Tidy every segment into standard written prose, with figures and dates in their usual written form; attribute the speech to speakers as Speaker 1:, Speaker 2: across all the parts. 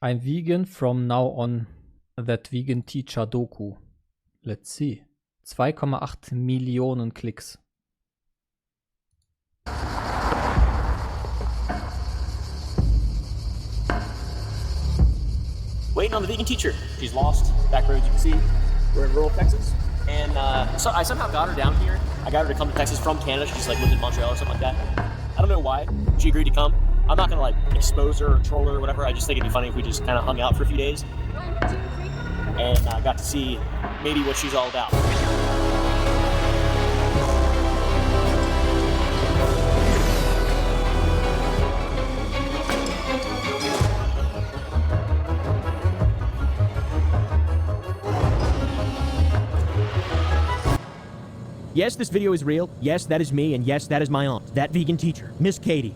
Speaker 1: I'm vegan from now on, that vegan teacher Doku. Let's see. 2,8 Millionen Klicks.
Speaker 2: Waiting on the vegan teacher. She's lost. Back roads, you can see. We're in rural Texas. And so I somehow got her down here. I got her to come to Texas from Canada. She just like lived in Montreal or something like that. I don't know why. She agreed to come. I'm not gonna like expose her or troll her or whatever. I just think it'd be funny if we just kind of hung out for a few days. 1, 2, 3. And got to see maybe what she's all about. Yes, this video is real. Yes, that is me. And yes, that is my aunt. That vegan teacher, Miss Katie.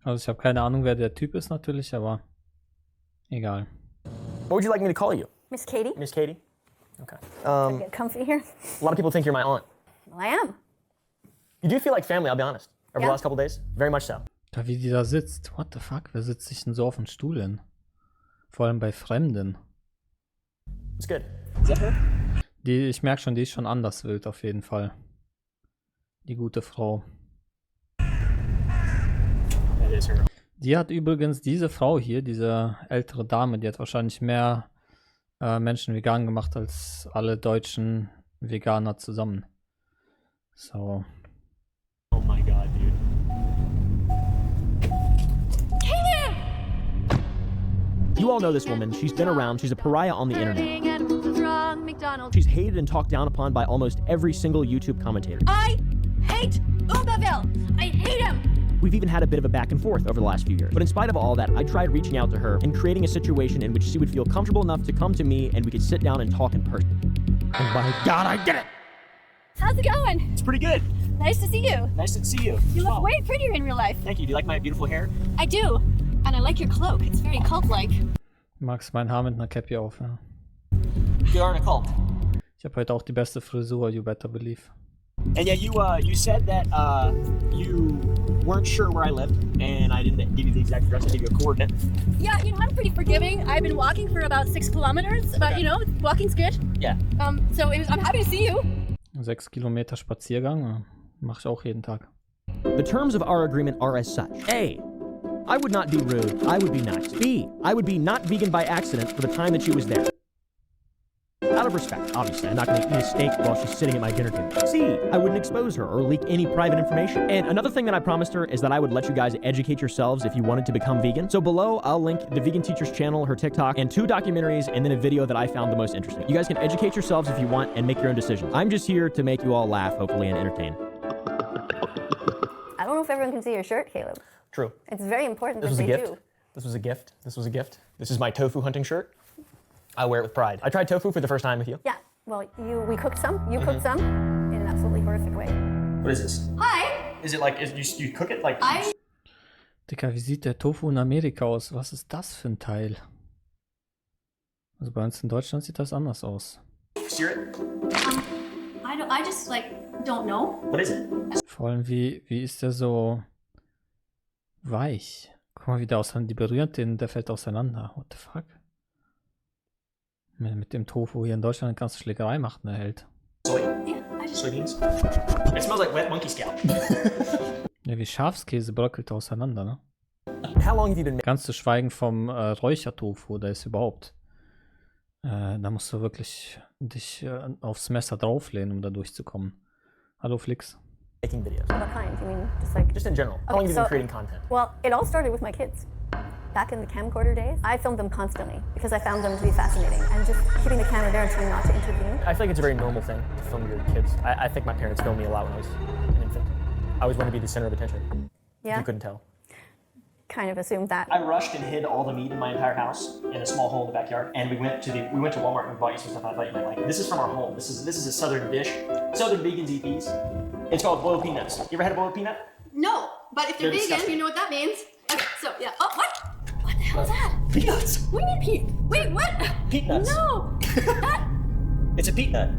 Speaker 1: Also ich habe keine Ahnung, wer der Typ ist natürlich, aber egal.
Speaker 2: What would you like me to call you?
Speaker 3: Miss Katie.
Speaker 2: Miss Katie? Okay.
Speaker 3: Get comfy here.
Speaker 2: A lot of people think you're my aunt.
Speaker 3: Well, I am.
Speaker 2: You do feel like family, I'll be honest. Over the
Speaker 3: Yeah.
Speaker 2: last couple days. Very much so.
Speaker 1: Da wie die da sitzt. What the fuck? Wer sitzt sich denn so auf dem Stuhl hin? Vor allem bei Fremden.
Speaker 2: It's good. Is that her?
Speaker 1: Die, ich merke schon, die ist schon anders wild auf jeden Fall. Die gute Frau.
Speaker 2: That is her.
Speaker 1: Die hat übrigens, diese Frau hier, diese ältere Dame, die hat wahrscheinlich mehr Menschen vegan gemacht als alle deutschen Veganer zusammen. So.
Speaker 2: Oh my god, dude. You all know this woman. She's been around. She's a pariah on the internet. She's hated and talked down upon by almost every single YouTube commentator.
Speaker 3: I hate Ubaville. I hate him.
Speaker 2: We've even had a bit of a back and forth over the last few years. But in spite of all that, I tried reaching out to her and creating a situation in which she would feel comfortable enough to come to me and we could sit down and talk in person. And by God, I did it!
Speaker 3: How's it going?
Speaker 2: It's pretty good.
Speaker 3: Nice to see you.
Speaker 2: Nice to see you.
Speaker 3: You look way prettier in real life.
Speaker 2: Thank you. Do you like my beautiful hair?
Speaker 3: I do. And I like your cloak. It's very cult-like.
Speaker 1: Magst mein Haar mit einer Cappy auf, ja.
Speaker 2: You are in a cult.
Speaker 1: Ich habe heute auch die beste Frisur, you better believe.
Speaker 2: And yeah, you said that you weren't sure where I lived, and I didn't give you the exact address. I gave you a coordinate.
Speaker 3: Yeah, you know, I'm pretty forgiving. I've been walking for about 6 kilometers. But,
Speaker 2: Okay.
Speaker 3: you know, walking's good.
Speaker 2: Yeah.
Speaker 3: So I'm happy to see you.
Speaker 1: 6 Kilometer Spaziergang, mache ich auch jeden Tag.
Speaker 2: The terms of our agreement are as such. A, I would not be rude. I would be nice. B, I would be not vegan by accident for the time that she was there. Out of respect, obviously. I'm not going to eat a steak while she's sitting at my dinner table. C, I wouldn't expose her or leak any private information. And another thing that I promised her is that I would let you guys educate yourselves if you wanted to become vegan. So below, I'll link the vegan teacher's channel, her TikTok, and 2 documentaries, and then a video that I found the most interesting. You guys can educate yourselves if you want and make your own decisions. I'm just here to make you all laugh, hopefully, and entertain.
Speaker 3: I don't know if everyone can see your shirt, Caleb.
Speaker 2: True.
Speaker 3: It's very important
Speaker 2: This
Speaker 3: that
Speaker 2: was a
Speaker 3: they
Speaker 2: gift.
Speaker 3: do.
Speaker 2: This was a gift. This was a gift. This is my tofu hunting shirt. I wear it with pride. I tried tofu for the first time with you.
Speaker 3: Yeah. Well, we cooked some. You cooked some in an absolutely horrific way.
Speaker 2: What is this?
Speaker 3: Hi.
Speaker 2: Is it like, you cook it like...
Speaker 1: Dicker, wie sieht der Tofu in Amerika aus? Was ist das für ein Teil? Also bei uns in Deutschland sieht das anders aus.
Speaker 2: Sear it?
Speaker 3: I just like don't know.
Speaker 2: What is it?
Speaker 1: Vor allem, wie ist der so weich? Guck mal, wie der auseinander, die berührt den, der fällt auseinander. What the fuck? Mit dem Tofu hier in Deutschland kannst du Schlägerei machen, der hält.
Speaker 2: Soy.
Speaker 3: Yeah, I just
Speaker 2: Soybeans? It smells like wet monkey scalp.
Speaker 1: Ja, wie Schafskäse bröckelt auseinander, ne?
Speaker 2: How long have you been...
Speaker 1: Ganz zu schweigen vom Räuchertofu, der ist überhaupt. Da musst du wirklich dich aufs Messer drauflehnen, um da durchzukommen. Hallo Flix.
Speaker 2: making videos?
Speaker 3: What kind? You mean just like...
Speaker 2: Just in general. How long have you been creating content?
Speaker 3: Well, it all started with my kids. Back in the camcorder days, I filmed them constantly because I found them to be fascinating. And just keeping the camera there and trying not to intervene.
Speaker 2: I feel like it's a very normal thing to film your kids. I think my parents filmed me a lot when I was an infant. I always wanted to be the center of attention.
Speaker 3: Yeah.
Speaker 2: You couldn't tell.
Speaker 3: Kind of assumed that.
Speaker 2: I rushed and hid all the meat in my entire house in a small hole in the backyard, and we went to Walmart and we bought you some stuff. And I thought you meant like, this is from our home. This is a southern dish. Southern vegans eat these. It's called boiled peanuts. You ever had a boiled peanut?
Speaker 3: No, but if you're
Speaker 2: They're
Speaker 3: vegan,
Speaker 2: disgusting.
Speaker 3: you know what that means. Okay, so yeah. Oh, what? What the hell is that?
Speaker 2: Peanuts.
Speaker 3: What do you mean Wait, what?
Speaker 2: Peanuts.
Speaker 3: No. That.
Speaker 2: It's a peanut.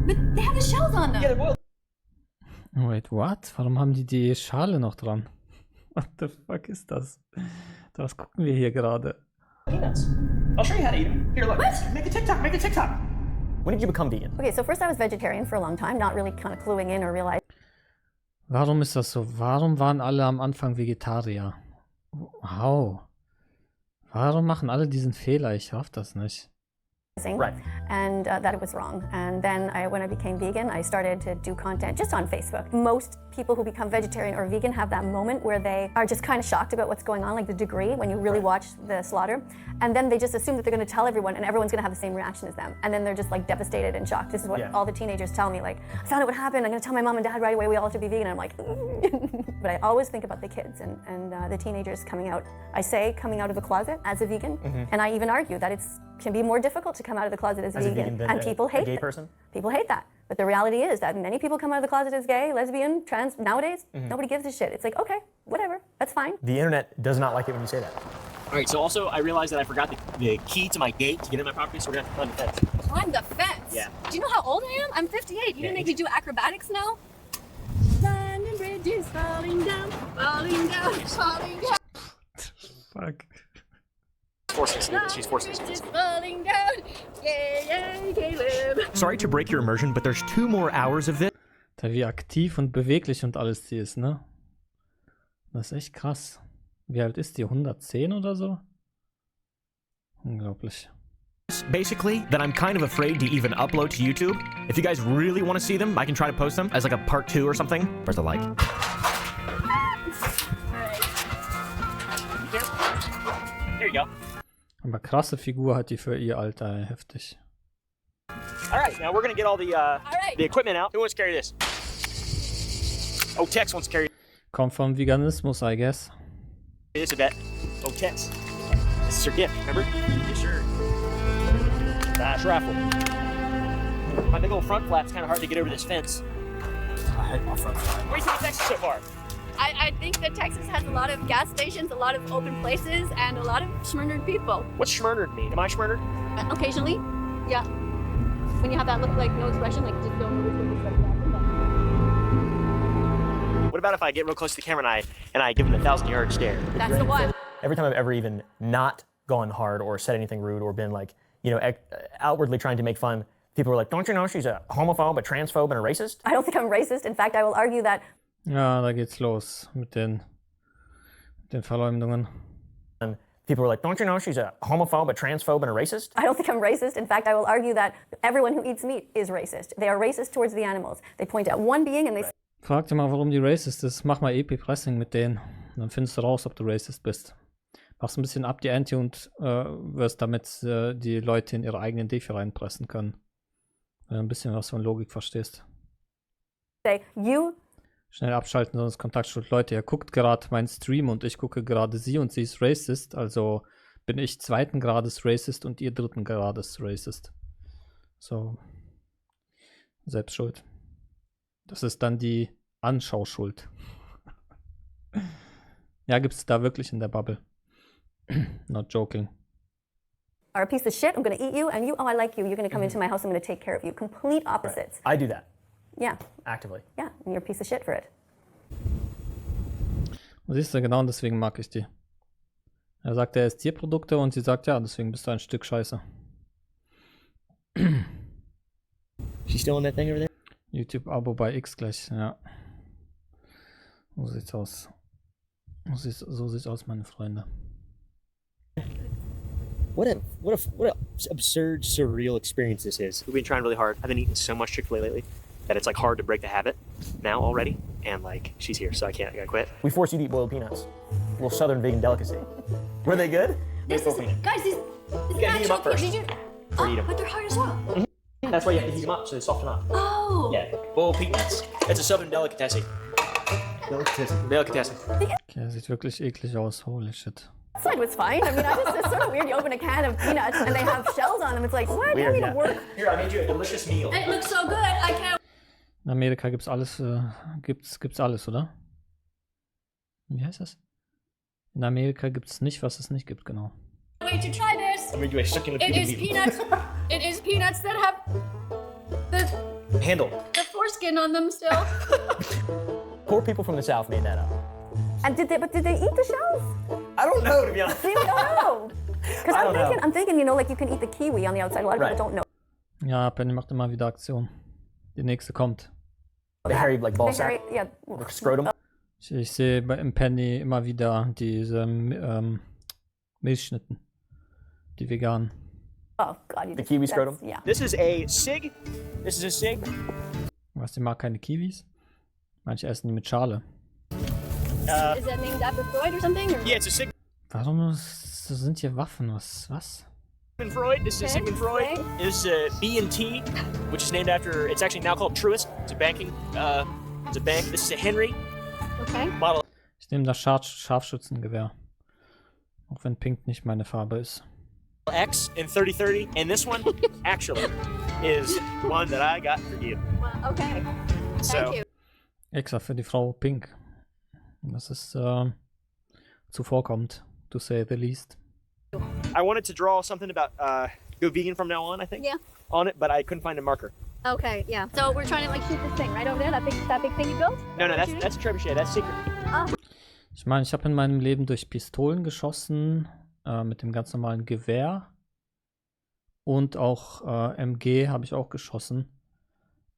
Speaker 3: But they have the shells on them.
Speaker 2: Yeah, they're boiled.
Speaker 1: Wait, what? Warum haben die Schale noch dran? What the fuck ist das? Was gucken wir hier gerade?
Speaker 2: Peanuts. I'll show you how to eat them. Here, look. Make a TikTok, make a TikTok. When did you become vegan?
Speaker 3: Okay, so first I was vegetarian for a long time, not really kind of cluing in or realizing
Speaker 1: Warum ist das so? Warum waren alle am Anfang Vegetarier? Wow. Warum machen alle diesen Fehler? Ich raff das nicht.
Speaker 3: Right. And that it was wrong. And then when I became vegan, I started to do content just on Facebook. Most people who become vegetarian or vegan have that moment where they are just kind of shocked about what's going on, like the degree when you really watch the slaughter. And then they just assume that they're going to tell everyone and everyone's going to have the same reaction as them. And then they're just like devastated and shocked. This is what all the teenagers tell me, like, I found out what happened. I'm going to tell my mom and dad right away. We all have to be vegan. And I'm like, but I always think about the kids and the teenagers coming out. I say coming out of the closet as a vegan. And I even argue that it's can be more difficult to come out of the closet as vegan
Speaker 2: than
Speaker 3: and people hate
Speaker 2: a gay person?
Speaker 3: People hate that. But the reality is that many people come out of the closet as gay, lesbian, trans. Nowadays, nobody gives a shit. It's like, okay, whatever, that's fine.
Speaker 2: The internet does not like it when you say that.
Speaker 4: All right, so also I realized that I forgot the key to my gate to get in my property, so we're gonna have to climb the fence.
Speaker 5: Climb the fence?
Speaker 4: Yeah.
Speaker 5: Do you know how old I am? I'm 58. You gonna make me do acrobatics now? London Bridge is falling down, falling down, falling down.
Speaker 1: Fuck.
Speaker 4: She's forcing
Speaker 5: Bridge is falling down. Yay, yay, Caleb.
Speaker 2: Sorry to break your immersion, but there's 2 more hours of this.
Speaker 1: Da wie aktiv und beweglich und alles sie ist, ne? Das ist echt krass. Wie alt ist die? 110 oder so? Unglaublich.
Speaker 2: Basically, that I'm kind of afraid to even upload to YouTube. If you guys really want to see them, I can try to post them as like a part 2 or something. Press the like.
Speaker 4: There you go.
Speaker 1: Aber krasse Figur hat die für ihr Alter, ey. Heftig.
Speaker 4: All right, now we're gonna get all the equipment out. Who wants to carry this? Oh, Tex wants to carry
Speaker 1: Kommt vom Veganismus, I guess.
Speaker 4: this a bet. Oh, Tex. This is your gift, remember? Yes, sir. Nice raffle. My big old front flap's kind of hard to get over this fence. I hate my front flap. What do you think of Texas so far?
Speaker 5: I think that Texas has a lot of gas stations, a lot of open places, and a lot of schmurnered people.
Speaker 4: What's schmurnered mean? Am I schmurnered?
Speaker 5: Occasionally, yeah. When you have that look like no expression, like just don't know which way to express that.
Speaker 4: What about if I get real close to the camera and I give him the 1,000-yard stare?
Speaker 5: That's the one.
Speaker 2: Every time I've ever even not gone hard or said anything rude or been like, you know, outwardly trying to make fun, people are like, don't you know she's a homophobe, a transphobe, and a racist?
Speaker 3: I don't think I'm racist. In fact, I will argue that
Speaker 1: Ja, da geht's los mit den Verleumdungen.
Speaker 2: And people are like, don't you know she's a homophobe, a transphobe, and a racist?
Speaker 3: I don't think I'm racist. In fact, I will argue that everyone who eats meat is racist. They are racist towards the animals. They point out one being and they
Speaker 1: Frag dir mal, warum die racist ist. Mach mal EP-Pressing mit denen. Dann findest du raus, ob du racist bist. Machst ein bisschen up die Ante und wirst damit die Leute in ihre eigenen Defi reinpressen können. Wenn du ein bisschen was von Logik verstehst.
Speaker 3: say, you
Speaker 1: Schnell abschalten, sonst Kontaktschuld. Leute, ihr guckt gerade meinen Stream und ich gucke gerade sie und sie ist racist. Also bin ich 2. Grades racist und ihr 3. Grades racist. So. Selbst schuld. Das ist dann die Anschauschuld. Ja, gibt es da wirklich in der Bubble. Not joking.
Speaker 3: are a piece of shit. I'm going to eat you. And you, oh, I like you. You're going to come into my house. I'm going to take care of you. Complete opposites.
Speaker 2: I do that
Speaker 3: Yeah.
Speaker 2: actively.
Speaker 3: Yeah. And you're a piece of shit for it.
Speaker 1: Und siehst du, genau deswegen mag ich die. Er sagt, er isst Tierprodukte und sie sagt, ja, deswegen bist du ein Stück Scheiße.
Speaker 4: She's still in that thing over there?
Speaker 1: YouTube-Abo bei X gleich, ja. So sieht's aus. So sieht's aus, meine Freunde.
Speaker 4: What a absurd, surreal experience this is. We've been trying really hard. I've been eating so much Chick-fil-A lately that it's like hard to break the habit now already. And like, she's here, so I gotta quit.
Speaker 2: We force you to eat boiled peanuts. A little southern vegan delicacy. Were they good?
Speaker 5: This is, guys, this is
Speaker 4: gotta heat 'em up
Speaker 5: actual.
Speaker 4: first.
Speaker 5: Did you?
Speaker 4: Or eat 'em.
Speaker 5: But they're hard as well.
Speaker 4: That's why you have to heat them up so they soften up.
Speaker 5: Oh.
Speaker 4: Yeah, boiled peanuts. It's a southern delicacy. Delicatessen.
Speaker 1: Okay, sieht wirklich eklig aus. Holy shit.
Speaker 3: Outside was fine. I mean, it's sort of weird. You open a can of peanuts and they have shells on them. It's like, what?
Speaker 2: Weird,
Speaker 3: You don't
Speaker 2: yeah.
Speaker 3: need to work.
Speaker 4: Here, I made you a delicious meal.
Speaker 5: It looks so good. I can't
Speaker 1: In Amerika gibt's alles, gibt's alles, oder? Wie heißt das? In Amerika gibt's nicht, was es nicht gibt, genau.
Speaker 5: wait to try this.
Speaker 4: I made you a succulent
Speaker 5: It is
Speaker 4: meal.
Speaker 5: peanuts. It is peanuts that have the
Speaker 4: Handle.
Speaker 5: foreskin on them still.
Speaker 2: Poor people from the South made that up.
Speaker 3: And did they eat the shells?
Speaker 4: I don't know, to be honest.
Speaker 3: See, we don't know. Because I'm thinking, you know, like you can eat the kiwi on the outside. A lot of people don't know.
Speaker 1: Ja, Penny macht immer wieder Aktion. Die nächste kommt.
Speaker 2: The hairy, like, ball
Speaker 3: The hairy,
Speaker 2: sack?
Speaker 3: yeah.
Speaker 2: Scrotum?
Speaker 1: Ich sehe im Penny immer wieder diese Milchschnitten. Die veganen.
Speaker 3: Oh God,
Speaker 2: The kiwi scrotum?
Speaker 3: Yeah.
Speaker 4: This is a SIG. This is a SIG.
Speaker 1: Was, die mag keine Kiwis? Manche essen die mit Schale.
Speaker 5: Is that named after Freud or something? Or?
Speaker 4: Yeah, it's a SIG.
Speaker 1: Warum sind hier Waffen? Was?
Speaker 4: Sigmund Freud. This is Sigmund Freud. This is B&T, which is named after. It's actually now called Truist. It's a banking. It's a bank. This is a Henry.
Speaker 5: Okay.
Speaker 4: Model
Speaker 1: Ich nehme das Scharfschützengewehr. Auch wenn Pink nicht meine Farbe ist.
Speaker 4: X in 3030, and this one actually is one that I got for you.
Speaker 5: Well, okay.
Speaker 4: So,
Speaker 5: Thank you.
Speaker 1: Extra für die Frau Pink. Das ist zuvorkommend, to say the least.
Speaker 4: I wanted to draw something about go vegan from now on, I think.
Speaker 5: Yeah.
Speaker 4: On it, but I couldn't find a marker.
Speaker 5: Okay, yeah. So we're trying to like shoot this thing right over there, that big thing you built?
Speaker 4: No, that's a trebuchet. That's secret.
Speaker 1: Ich meine, ich habe in meinem Leben durch Pistolen geschossen, mit dem ganz normalen Gewehr. Und auch MG habe ich auch geschossen.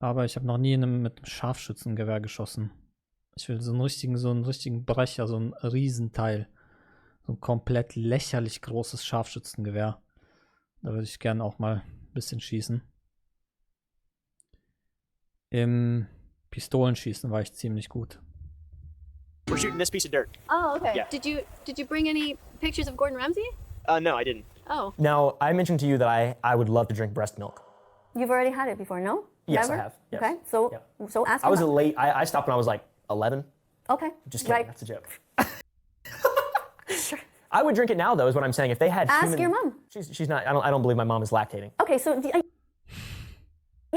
Speaker 1: Aber ich habe noch nie mit einem Scharfschützengewehr geschossen. Ich will so einen richtigen Brecher, so ein Riesenteil. So ein komplett lächerlich großes Scharfschützengewehr. Da würde ich gerne auch mal ein bisschen schießen. Im Pistolenschießen war ich ziemlich gut.
Speaker 4: We're shooting this piece of dirt.
Speaker 5: Oh, okay.
Speaker 4: Yeah.
Speaker 5: Did you bring any pictures of Gordon Ramsay?
Speaker 4: No, I didn't.
Speaker 5: Oh.
Speaker 2: Now, I mentioned to you that I would love to drink breast milk.
Speaker 3: You've already had it before, no?
Speaker 2: Yes,
Speaker 3: Never?
Speaker 2: I have. Yes.
Speaker 3: Okay, so
Speaker 2: Yeah.
Speaker 3: so ask
Speaker 2: I was
Speaker 3: your mom.
Speaker 2: I stopped when I was like 11.
Speaker 3: Okay.
Speaker 2: Just kidding,
Speaker 3: Right.
Speaker 2: that's a joke. I would drink it now, though, is what I'm saying. If they had
Speaker 3: Ask your mom.
Speaker 2: She's not, I don't believe my mom is lactating.
Speaker 3: Okay, so you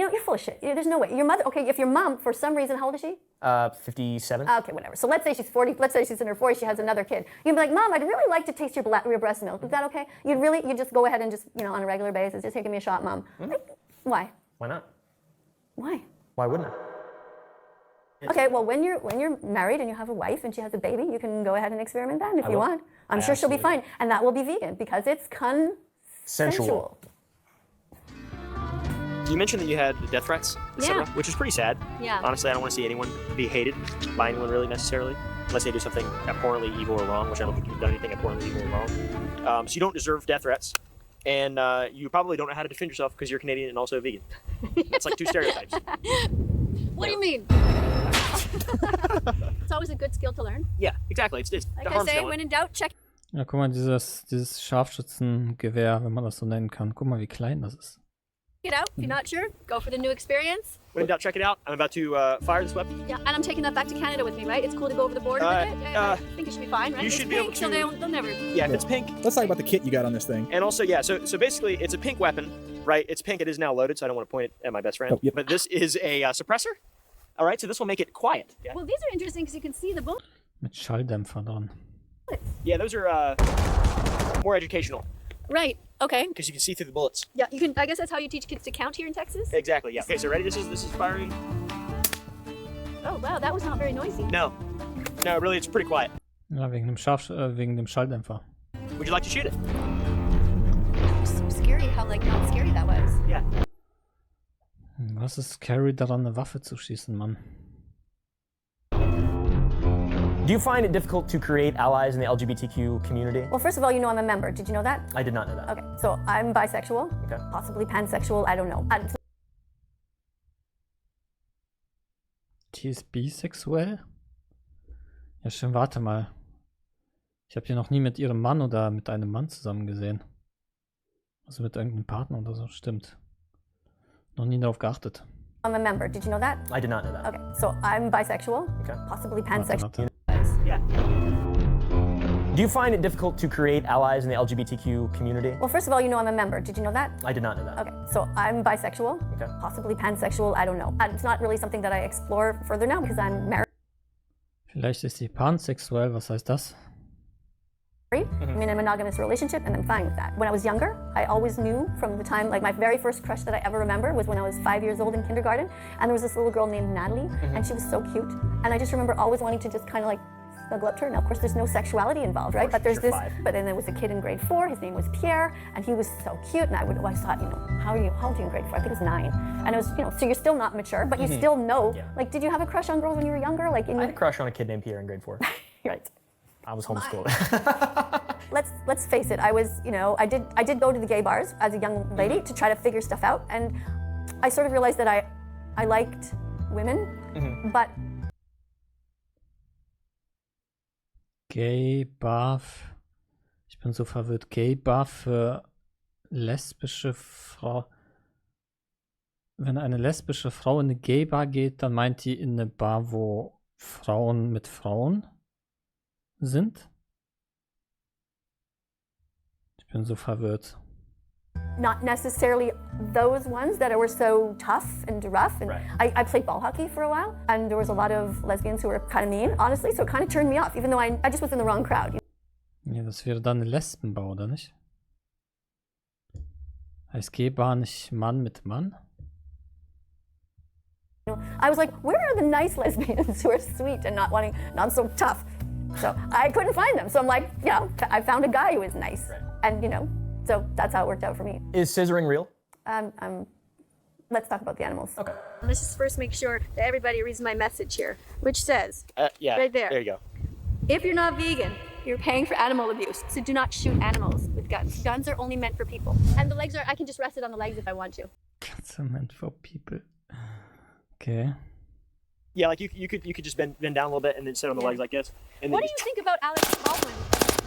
Speaker 3: know, you're full of shit. There's no way. Your mother, okay, if your mom, for some reason, how old is she?
Speaker 2: 57.
Speaker 3: Okay, whatever. So let's say she's 40, let's say she's in her 40s, she has another kid. You'd be like, Mom, I'd really like to taste your breast milk. Is that okay? You'd just go ahead and just, you know, on a regular basis, just, hey, give me a shot, Mom. Like, why?
Speaker 2: Why not?
Speaker 3: Why?
Speaker 2: Why wouldn't I?
Speaker 3: Okay, well, when you're married and you have a wife and she has a baby, you can go ahead and experiment then if you want. I'm sure she'll be fine. And that will be vegan because it's consensual.
Speaker 4: You mentioned that you had death threats, etc.,
Speaker 5: Yeah.
Speaker 4: which is pretty sad.
Speaker 5: Yeah.
Speaker 4: Honestly, I don't want to see anyone be hated by anyone really necessarily, unless they do something abhorrently evil or wrong, which I don't think you've done anything abhorrently evil or wrong. So you don't deserve death threats, and you probably don't know how to defend yourself because you're Canadian and also vegan. That's like two stereotypes.
Speaker 5: What do you mean? It's always a good skill to learn.
Speaker 4: Yeah, exactly. It's
Speaker 5: Like
Speaker 4: the
Speaker 5: I
Speaker 4: harm's
Speaker 5: say,
Speaker 4: going.
Speaker 5: when in doubt, check.
Speaker 1: Ja, guck mal, dieses Scharfschützengewehr, wenn man das so nennen kann. Guck mal, wie klein das ist.
Speaker 5: it out. If you're not sure, go for the new experience.
Speaker 4: When in doubt, check it out. I'm about to fire this weapon.
Speaker 5: Yeah, and I'm taking that back to Canada with me, right? It's cool to go over the border with it. Yeah, I think it should be fine, right?
Speaker 4: you
Speaker 5: It's
Speaker 4: should be
Speaker 5: pink,
Speaker 4: able
Speaker 5: so
Speaker 4: to-
Speaker 5: they'll never.
Speaker 4: Yeah, if it's pink.
Speaker 6: Let's talk about the kit you got on this thing.
Speaker 4: And also, yeah, so basically it's a pink weapon, right? It's pink. It is now loaded, so I don't want to point it at my best friend.
Speaker 6: Oh, yep.
Speaker 4: But this is a suppressor. All right, so this will make it quiet. Yeah,
Speaker 5: Well, these are interesting because you can see the bullets.
Speaker 1: Mit Schalldämpfer dran.
Speaker 4: yeah, those are more educational
Speaker 5: Right. Okay.
Speaker 4: because you can see through the bullets.
Speaker 5: Yeah, you can. I guess that's how you teach kids to count here in Texas.
Speaker 4: Exactly. Yeah. Okay, so ready? This is firing.
Speaker 5: Oh wow, that was not very noisy.
Speaker 4: No, really, it's pretty quiet.
Speaker 1: Ja, wegen dem Schalldämpfer.
Speaker 4: Would you like to shoot it?
Speaker 5: It was so scary how like not scary that was.
Speaker 4: Yeah.
Speaker 1: Was ist scary daran, eine Waffe zu schießen, Mann?
Speaker 2: Do you find it difficult to create allies in the LGBTQ community?
Speaker 3: Well, first of all, you know I'm a member. Did you know that?
Speaker 2: I did not know that.
Speaker 3: Okay, so I'm bisexual,
Speaker 2: Okay.
Speaker 3: possibly pansexual, I don't know.
Speaker 1: Die ist bisexuell? Ja, schön, warte mal. Ich habe die noch nie mit ihrem Mann oder mit einem Mann zusammen gesehen. Also mit irgendeinem Partner oder so, stimmt. Noch nie darauf geachtet.
Speaker 3: I'm a member. Did you know that?
Speaker 2: I did not know that.
Speaker 3: Okay, so I'm bisexual,
Speaker 2: Okay.
Speaker 3: possibly
Speaker 1: Warte,
Speaker 3: pansexual.
Speaker 1: warte.
Speaker 4: Yeah.
Speaker 2: Do you find it difficult to create allies in the LGBTQ community?
Speaker 3: Well, first of all, you know I'm a member. Did you know that?
Speaker 2: I did not know that.
Speaker 3: Okay, so I'm bisexual,
Speaker 2: Okay.
Speaker 3: possibly pansexual, I don't know. It's not really something that I explore further now because I'm married.
Speaker 1: Vielleicht ist sie pansexuell, was heißt das?
Speaker 3: I'm in a monogamous relationship and I'm fine with that. When I was younger, I always knew from the time, like my very first crush that I ever remember was when I was 5 years old in kindergarten. And there was this little girl named Natalie and she was so cute. And I just remember always wanting to just kind of like snuggle up to her. Now, of course, there's no sexuality involved, right? But there's
Speaker 4: you're
Speaker 3: this,
Speaker 4: 5.
Speaker 3: but then there was a kid in grade 4, his name was Pierre, and he was so cute, and I thought, how old are you in grade 4? I think it was 9. And it was, so you're still not mature, but you still know, like, did you have a crush on girls when you were younger? Like,
Speaker 2: I had a crush on a kid named Pierre in grade 4.
Speaker 3: Right.
Speaker 2: I was homeschooled.
Speaker 3: Let's face it, I was, I did go to the gay bars as a young lady to try to figure stuff out, and I sort of realized that I liked women, but
Speaker 1: Gay Bar. Ich bin so verwirrt. Gay Bar für lesbische Frau. Wenn eine lesbische Frau in eine Gay Bar geht, dann meint die in eine Bar, wo Frauen mit Frauen sind? Ich bin so verwirrt.
Speaker 3: not necessarily those ones that were so tough and rough. And
Speaker 2: Right.
Speaker 3: I played ball hockey for a while, and there was a lot of lesbians who were kind of mean, honestly, so it kind of turned me off, even though I just was in the wrong crowd.
Speaker 1: Ja, das wäre dann eine Lesbenbar, oder nicht? Heißt Gay-Bar nicht Mann mit Mann?
Speaker 3: I was like, where are the nice lesbians who are sweet and not so tough? So I couldn't find them. So I'm like, I found a guy who was nice.
Speaker 2: Right.
Speaker 3: And, so that's how it worked out for me.
Speaker 2: Is scissoring real?
Speaker 3: Let's talk about the animals.
Speaker 2: Okay.
Speaker 5: Let's just first make sure that everybody reads my message here, which says,
Speaker 4: Yeah,
Speaker 5: right there.
Speaker 4: There you go.
Speaker 5: if you're not vegan, you're paying for animal abuse. So do not shoot animals with guns. Guns are only meant for people. And the legs I can just rest it on the legs if I want to.
Speaker 1: Guns are meant for people. Okay.
Speaker 4: Yeah, like you could just bend down a little bit and then sit on the legs like this. And
Speaker 5: What
Speaker 4: then
Speaker 5: do you think about Alex Baldwin?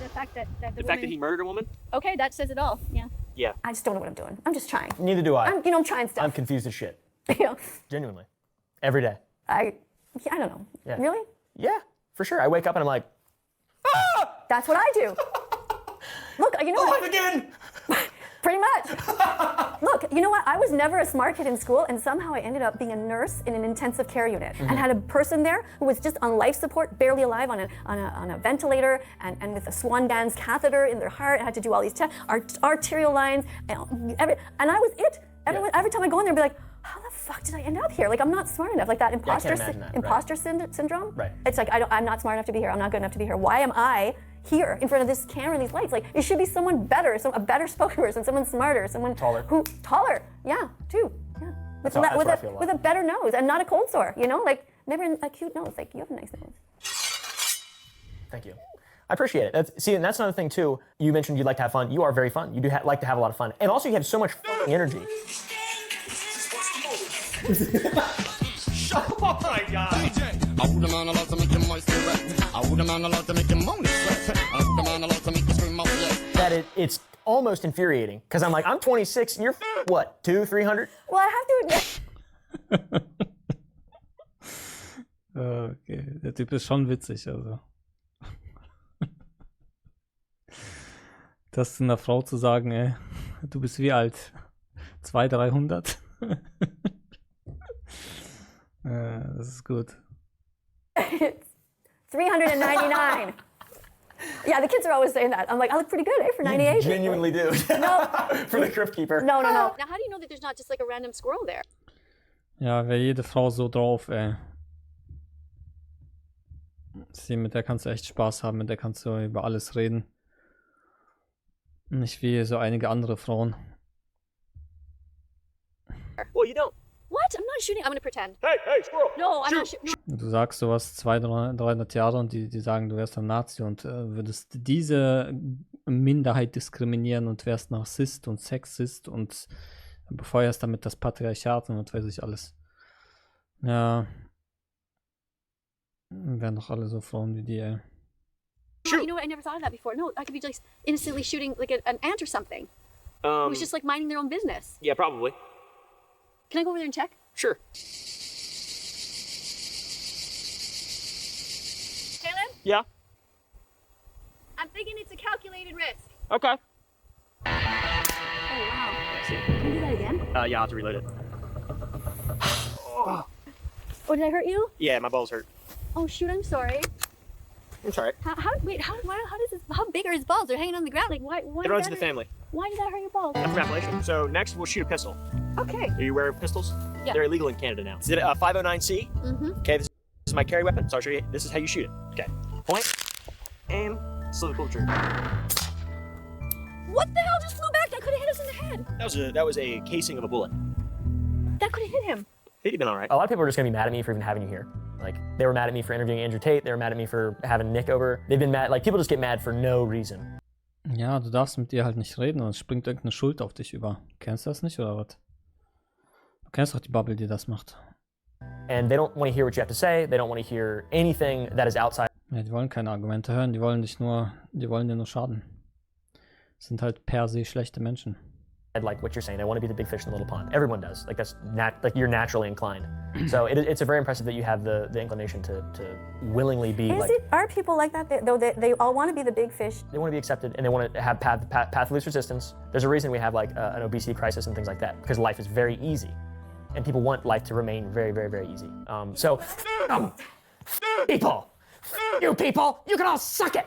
Speaker 5: The fact that
Speaker 4: the fact that he murdered a woman?
Speaker 5: Okay, that says it all. Yeah.
Speaker 4: Yeah.
Speaker 3: I just don't know what I'm doing. I'm just trying.
Speaker 2: Neither do I.
Speaker 3: I'm trying stuff.
Speaker 2: I'm confused as shit.
Speaker 3: You know,
Speaker 2: Genuinely. Every day.
Speaker 3: I don't know.
Speaker 2: Yeah.
Speaker 3: Really?
Speaker 2: Yeah, for sure. I wake up and I'm like, ah!
Speaker 3: That's what I do. Look, you know
Speaker 2: Alive
Speaker 3: what?
Speaker 2: again!
Speaker 3: Pretty much. Look, you know what? I was never a smart kid in school, and somehow I ended up being a nurse in an intensive care unit and had a person there who was just on life support, barely alive, on a ventilator, and with a swan dance catheter in their heart. I had to do all these tests, arterial lines, and I was it. Every time I go in there, I'd be like, how the fuck did I end up here? Like, I'm not smart enough. Like that imposter syndrome.
Speaker 2: Right.
Speaker 3: It's like, I'm not smart enough to be here. I'm not good enough to be here. Why am I here in front of this camera and these lights? Like, it should be someone better, a better spokesperson, someone smarter, someone taller. Yeah, too. Yeah. With a better nose and not a cold sore. You know, like maybe a cute nose. Like, you have a nice nose.
Speaker 2: Thank you. I appreciate it. And that's another thing too. You mentioned you'd like to have fun. You are very fun. You do like to have a lot of fun. And also you have so much fucking energy.
Speaker 4: Oh my god.
Speaker 7: I would man a lot to make you moist and wet. I would man a lot to make you moan and sweat. I would man a lot to make you scream out yet.
Speaker 2: That it's almost infuriating. Because I'm like, I'm 26 and you're what, 200-300?
Speaker 3: Well, I have to admit.
Speaker 1: Okay, der Typ ist schon witzig, also. Das zu einer Frau zu sagen, ey, du bist wie alt? 200-300? Das ist gut.
Speaker 3: 399. Yeah, the kids are always saying that. I'm like, I look pretty good, for 98.
Speaker 2: You genuinely do.
Speaker 3: No.
Speaker 2: For the crypt keeper.
Speaker 3: No.
Speaker 5: Now, how do you know that there's not just like a random squirrel there?
Speaker 1: Ja, wäre jede Frau so drauf, ey. Mit der kannst du echt Spaß haben, mit der kannst du über alles reden. Nicht wie so einige andere Frauen.
Speaker 4: Well, you don't.
Speaker 5: What? I'm not shooting. I'm going to pretend.
Speaker 4: Hey, squirrel.
Speaker 5: No, I'm not shooting.
Speaker 1: Du sagst sowas 200-300 Jahre und die sagen, du wärst ein Nazi und würdest diese Minderheit diskriminieren und wärst Narzisst und Sexist und befeuerst damit das Patriarchat und was weiß ich alles. Ja. Wären doch alle so Frauen wie die, ey.
Speaker 5: You know what? I never thought of that before. No, I could be just innocently shooting like an ant or something. Who's just like minding their own business.
Speaker 4: Yeah, probably.
Speaker 5: Can I go over there and check?
Speaker 4: Sure.
Speaker 5: Kaylin?
Speaker 4: Yeah.
Speaker 5: I'm thinking it's a calculated risk.
Speaker 4: Okay.
Speaker 5: Oh, wow. Can you do that again?
Speaker 4: Yeah, I'll have to reload it.
Speaker 5: Oh, did I hurt you?
Speaker 4: Yeah, my balls hurt.
Speaker 5: Oh, shoot, I'm sorry.
Speaker 4: It's alright.
Speaker 5: How big are his balls? They're hanging on the ground. Like, why
Speaker 4: It runs in the family.
Speaker 5: Why did that hurt your balls?
Speaker 4: Congratulations. So next we'll shoot a pistol.
Speaker 5: Okay.
Speaker 4: Are you aware of pistols?
Speaker 5: Yeah.
Speaker 4: They're illegal in Canada now. Is it a 509C?
Speaker 5: Mm-hmm.
Speaker 4: Okay, this is my carry weapon. So I'll show you. This is how you shoot it. Okay. Point, aim, slowly pull the trigger.
Speaker 5: What the hell just flew back? That could have hit us in the head.
Speaker 4: That was a casing of a bullet.
Speaker 5: That could have hit him.
Speaker 4: He'd been all right.
Speaker 2: A lot of people are just gonna be mad at me for even having you here. Like, they were mad at me for interviewing Andrew Tate, they were mad at me for having Nick over. They've been mad, like, people just get mad for no reason.
Speaker 1: Ja, du darfst mit dir halt nicht reden und es springt irgendeine Schuld auf dich über. Kennst du das nicht oder was? Du kennst doch die Bubble, die das macht.
Speaker 2: And they don't want to hear what you have to say, they don't want to hear anything that is outside.
Speaker 1: Ja, die wollen keine Argumente hören, die wollen dir nur schaden. Das sind halt per se schlechte Menschen.
Speaker 2: Like what you're saying, they want to be the big fish in the little pond. Everyone does. Like that's like you're naturally inclined. So it's a very impressive that you have the inclination to willingly be.
Speaker 3: Are people like that? They all want to be the big fish.
Speaker 2: They want to be accepted and they want to have path of least resistance. There's a reason we have like an obesity crisis and things like that because life is very easy, and people want life to remain very, very, very easy. You people, you can all suck it.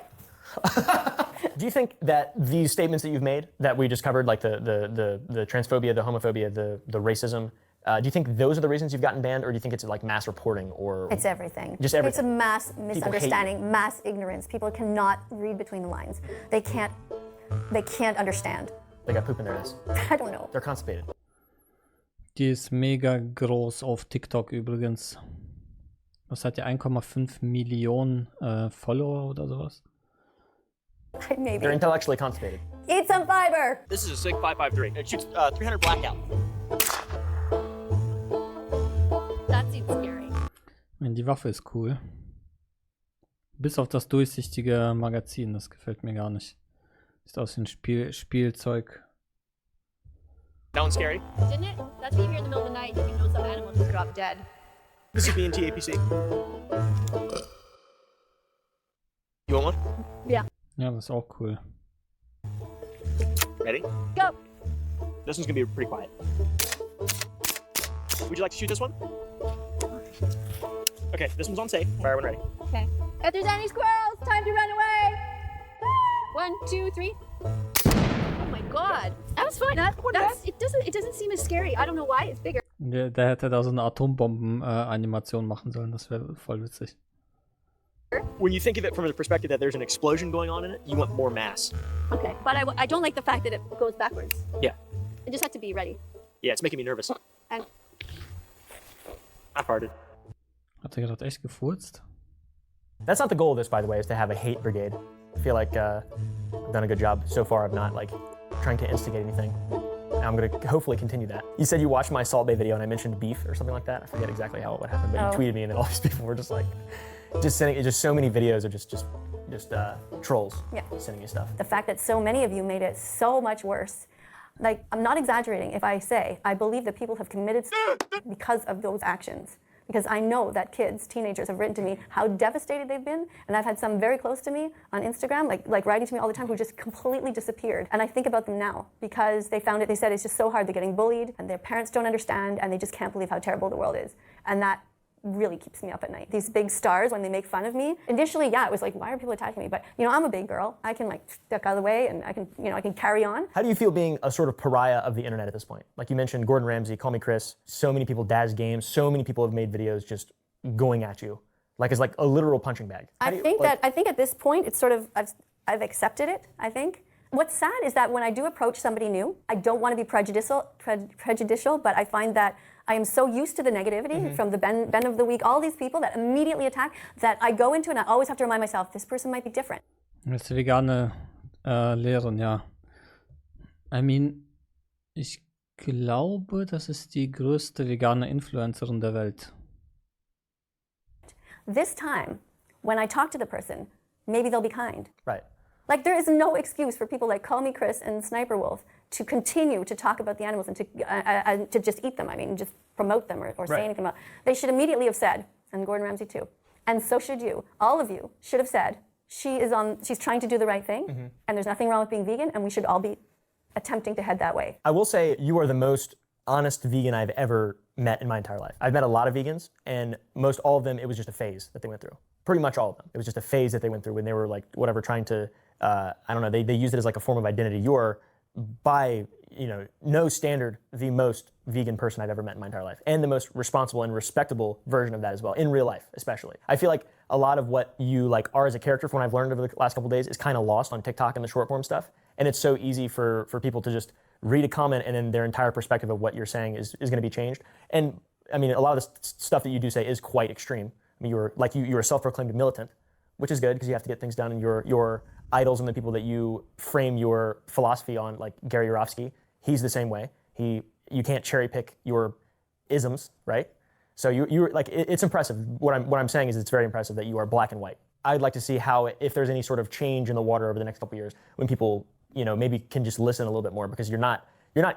Speaker 2: Do you think that these statements that you've made, that we just covered, like the transphobia, the homophobia, the racism, do you think those are the reasons you've gotten banned, or do you think it's like mass reporting, or
Speaker 3: It's everything.
Speaker 2: Just everything.
Speaker 3: It's a mass misunderstanding, mass ignorance. People cannot read between the lines. They can't understand.
Speaker 2: They got poop in their ass?
Speaker 3: I don't know.
Speaker 2: They're constipated.
Speaker 1: Die ist mega groß auf TikTok übrigens. Was hat die 1,5 Millionen Follower oder sowas?
Speaker 3: Maybe.
Speaker 2: They're intellectually constipated.
Speaker 3: Eat some fiber.
Speaker 4: This is a SIG 553. It shoots 300 blackout.
Speaker 5: That seems scary.
Speaker 1: Die Waffe ist cool. Bis auf das durchsichtige Magazin, das gefällt mir gar nicht. Sieht aus wie ein Spielzeug.
Speaker 4: That one's scary.
Speaker 5: Didn't it? That's me here in the middle of the night and you know some animal just dropped dead.
Speaker 4: This is BNT APC. You want one?
Speaker 5: Yeah.
Speaker 1: Ja, das ist auch cool.
Speaker 4: Ready?
Speaker 5: Go.
Speaker 4: This one's gonna be pretty quiet. Would you like to shoot this one? Okay, this one's on safe. Fire when ready.
Speaker 5: Okay. If there's any squirrels, time to run away. 1, 2, 3. Oh my god. That was fun. It doesn't seem as scary. I don't know why. It's bigger.
Speaker 1: Der hätte da so eine Atombomben-Animation machen sollen, das wäre voll witzig.
Speaker 4: When you think of it from the perspective that there's an explosion going on in it, you want more mass.
Speaker 5: Okay. But I don't like the fact that it goes backwards.
Speaker 4: Yeah.
Speaker 5: I just have to be ready.
Speaker 4: Yeah, it's making me nervous.
Speaker 5: And
Speaker 4: I farted.
Speaker 1: Hat er gerade echt gefurzt?
Speaker 2: That's not the goal of this, by the way, is to have a hate brigade. I feel like I've done a good job so far of not like trying to instigate anything. And I'm going to hopefully continue that. You said you watched my Salt Bay video and I mentioned beef or something like that. I forget exactly what happened, but you tweeted me and then all these people were just like, sending so many videos of just trolls sending you stuff.
Speaker 3: The fact that so many of you made it so much worse. Like, I'm not exaggerating if I say I believe that people have committed because of those actions. Because I know that kids, teenagers have written to me how devastated they've been, and I've had some very close to me on Instagram, like writing to me all the time, who just completely disappeared. And I think about them now because they found it. They said it's just so hard. They're getting bullied, and their parents don't understand, and they just can't believe how terrible the world is. And that really keeps me up at night. These big stars, when they make fun of me, initially, it was like, why are people attacking me? But I'm a big girl. I can duck out of the way, and I can carry on.
Speaker 2: How do you feel being a sort of pariah of the internet at this point? Like you mentioned, Gordon Ramsay, Call Me Chris. So many people, Daz Games. So many people have made videos just going at you, like it's like a literal punching bag.
Speaker 3: I think at this point, it's sort of I've accepted it. I think. What's sad is that when I do approach somebody new, I don't want to be prejudicial, but I find that I am so used to the negativity from the Ben of the Week, all these people that immediately attack, that I go into it and I always have to remind myself, this person might be different.
Speaker 1: Das ist vegane Lehren, ja. I mean, ich glaube, das ist die größte vegane Influencerin der Welt.
Speaker 3: This time, when I talk to the person, maybe they'll be kind.
Speaker 2: Right.
Speaker 3: Like, there is no excuse for people like Call Me Chris and Sniper Wolf to continue to talk about the animals and to just eat them. I mean, just promote them or say anything about. They should immediately have said, and Gordon Ramsay too, and so should you. All of you should have said, she's trying to do the right thing, and there's nothing wrong with being vegan, and we should all be attempting to head that way.
Speaker 2: I will say you are the most honest vegan I've ever met in my entire life. I've met a lot of vegans, and most all of them, it was just a phase that they went through. Pretty much all of them. It was just a phase that they went through when they were like, whatever, trying to, I don't know, they used it as like a form of identity. You are, by, no standard, the most vegan person I've ever met in my entire life. And the most responsible and respectable version of that as well, in real life especially. I feel like a lot of what you like are as a character from what I've learned over the last couple of days is kind of lost on TikTok and the short form stuff. And it's so easy for people to just read a comment and then their entire perspective of what you're saying is going to be changed. And I mean, a lot of the stuff that you do say is quite extreme. I mean, you're a self-proclaimed militant, which is good because you have to get things done, and your idols and the people that you frame your philosophy on, like Gary Yourofsky, he's the same way. You can't cherry pick your isms, right? So you're like, it's impressive. What I'm saying is it's very impressive that you are black and white. I'd like to see how, if there's any sort of change in the water over the next couple of years, when people, maybe can just listen a little bit more, because you're not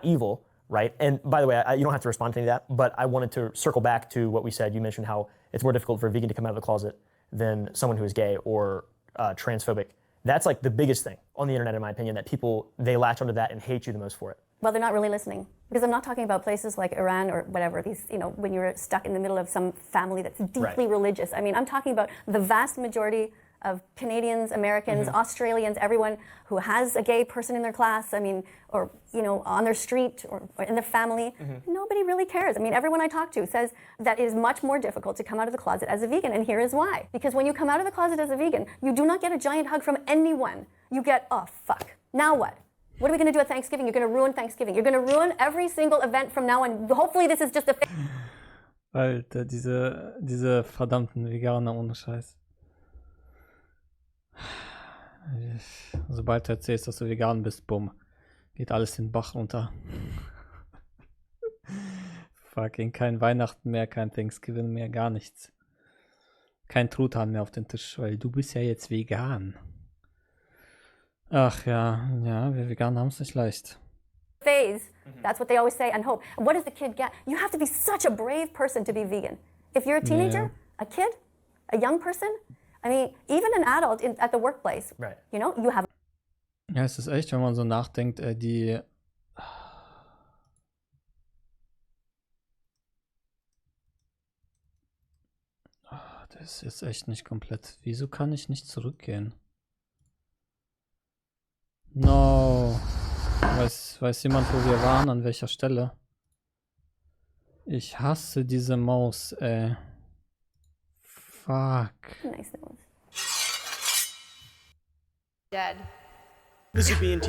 Speaker 2: evil, right? And by the way, you don't have to respond to any of that, but I wanted to circle back to what we said. You mentioned how it's more difficult for a vegan to come out of the closet than someone who is gay or transphobic. That's like the biggest thing on the internet, in my opinion, that people, they latch onto that and hate you the most for it.
Speaker 3: Well, they're not really listening, because I'm not talking about places like Iran or whatever, these, when you're stuck in the middle of some family that's deeply religious. I mean, I'm talking about the vast majority of Canadians, Americans, Australians, everyone who has a gay person in their class, I mean, or, on their street or in their family. Nobody really cares. I mean, everyone I talk to says that it is much more difficult to come out of the closet as a vegan, and here is why. Because when you come out of the closet as a vegan, you do not get a giant hug from anyone. You get, oh, fuck, now what? What are we going to do at Thanksgiving? You're going to ruin Thanksgiving. You're going to ruin every single event from now on. Hopefully this is just a...
Speaker 1: Alter, diese verdammten Veganer ohne Scheiß. Sobald du erzählst, dass du vegan bist, bumm, geht alles den Bach runter. Fucking kein Weihnachten mehr, kein Thanksgiving mehr, gar nichts. Kein Truthahn mehr auf den Tisch, weil du bist ja jetzt vegan. Ach ja, wir Veganer haben es nicht leicht.
Speaker 3: Phase, that's what they always say, and hope. And what does the kid get? You have to be such a brave person to be vegan. If you're a teenager, a kid, a young person, I mean, even an adult at the workplace, you have...
Speaker 1: Ja, es ist echt, wenn man so nachdenkt, das ist echt nicht komplett. Wieso kann ich nicht zurückgehen? No. Weiß jemand, wo wir waren, an welcher Stelle? Ich hasse diese Maus, ey. Fuck.
Speaker 3: Nice nose.
Speaker 5: Dead.
Speaker 4: This is being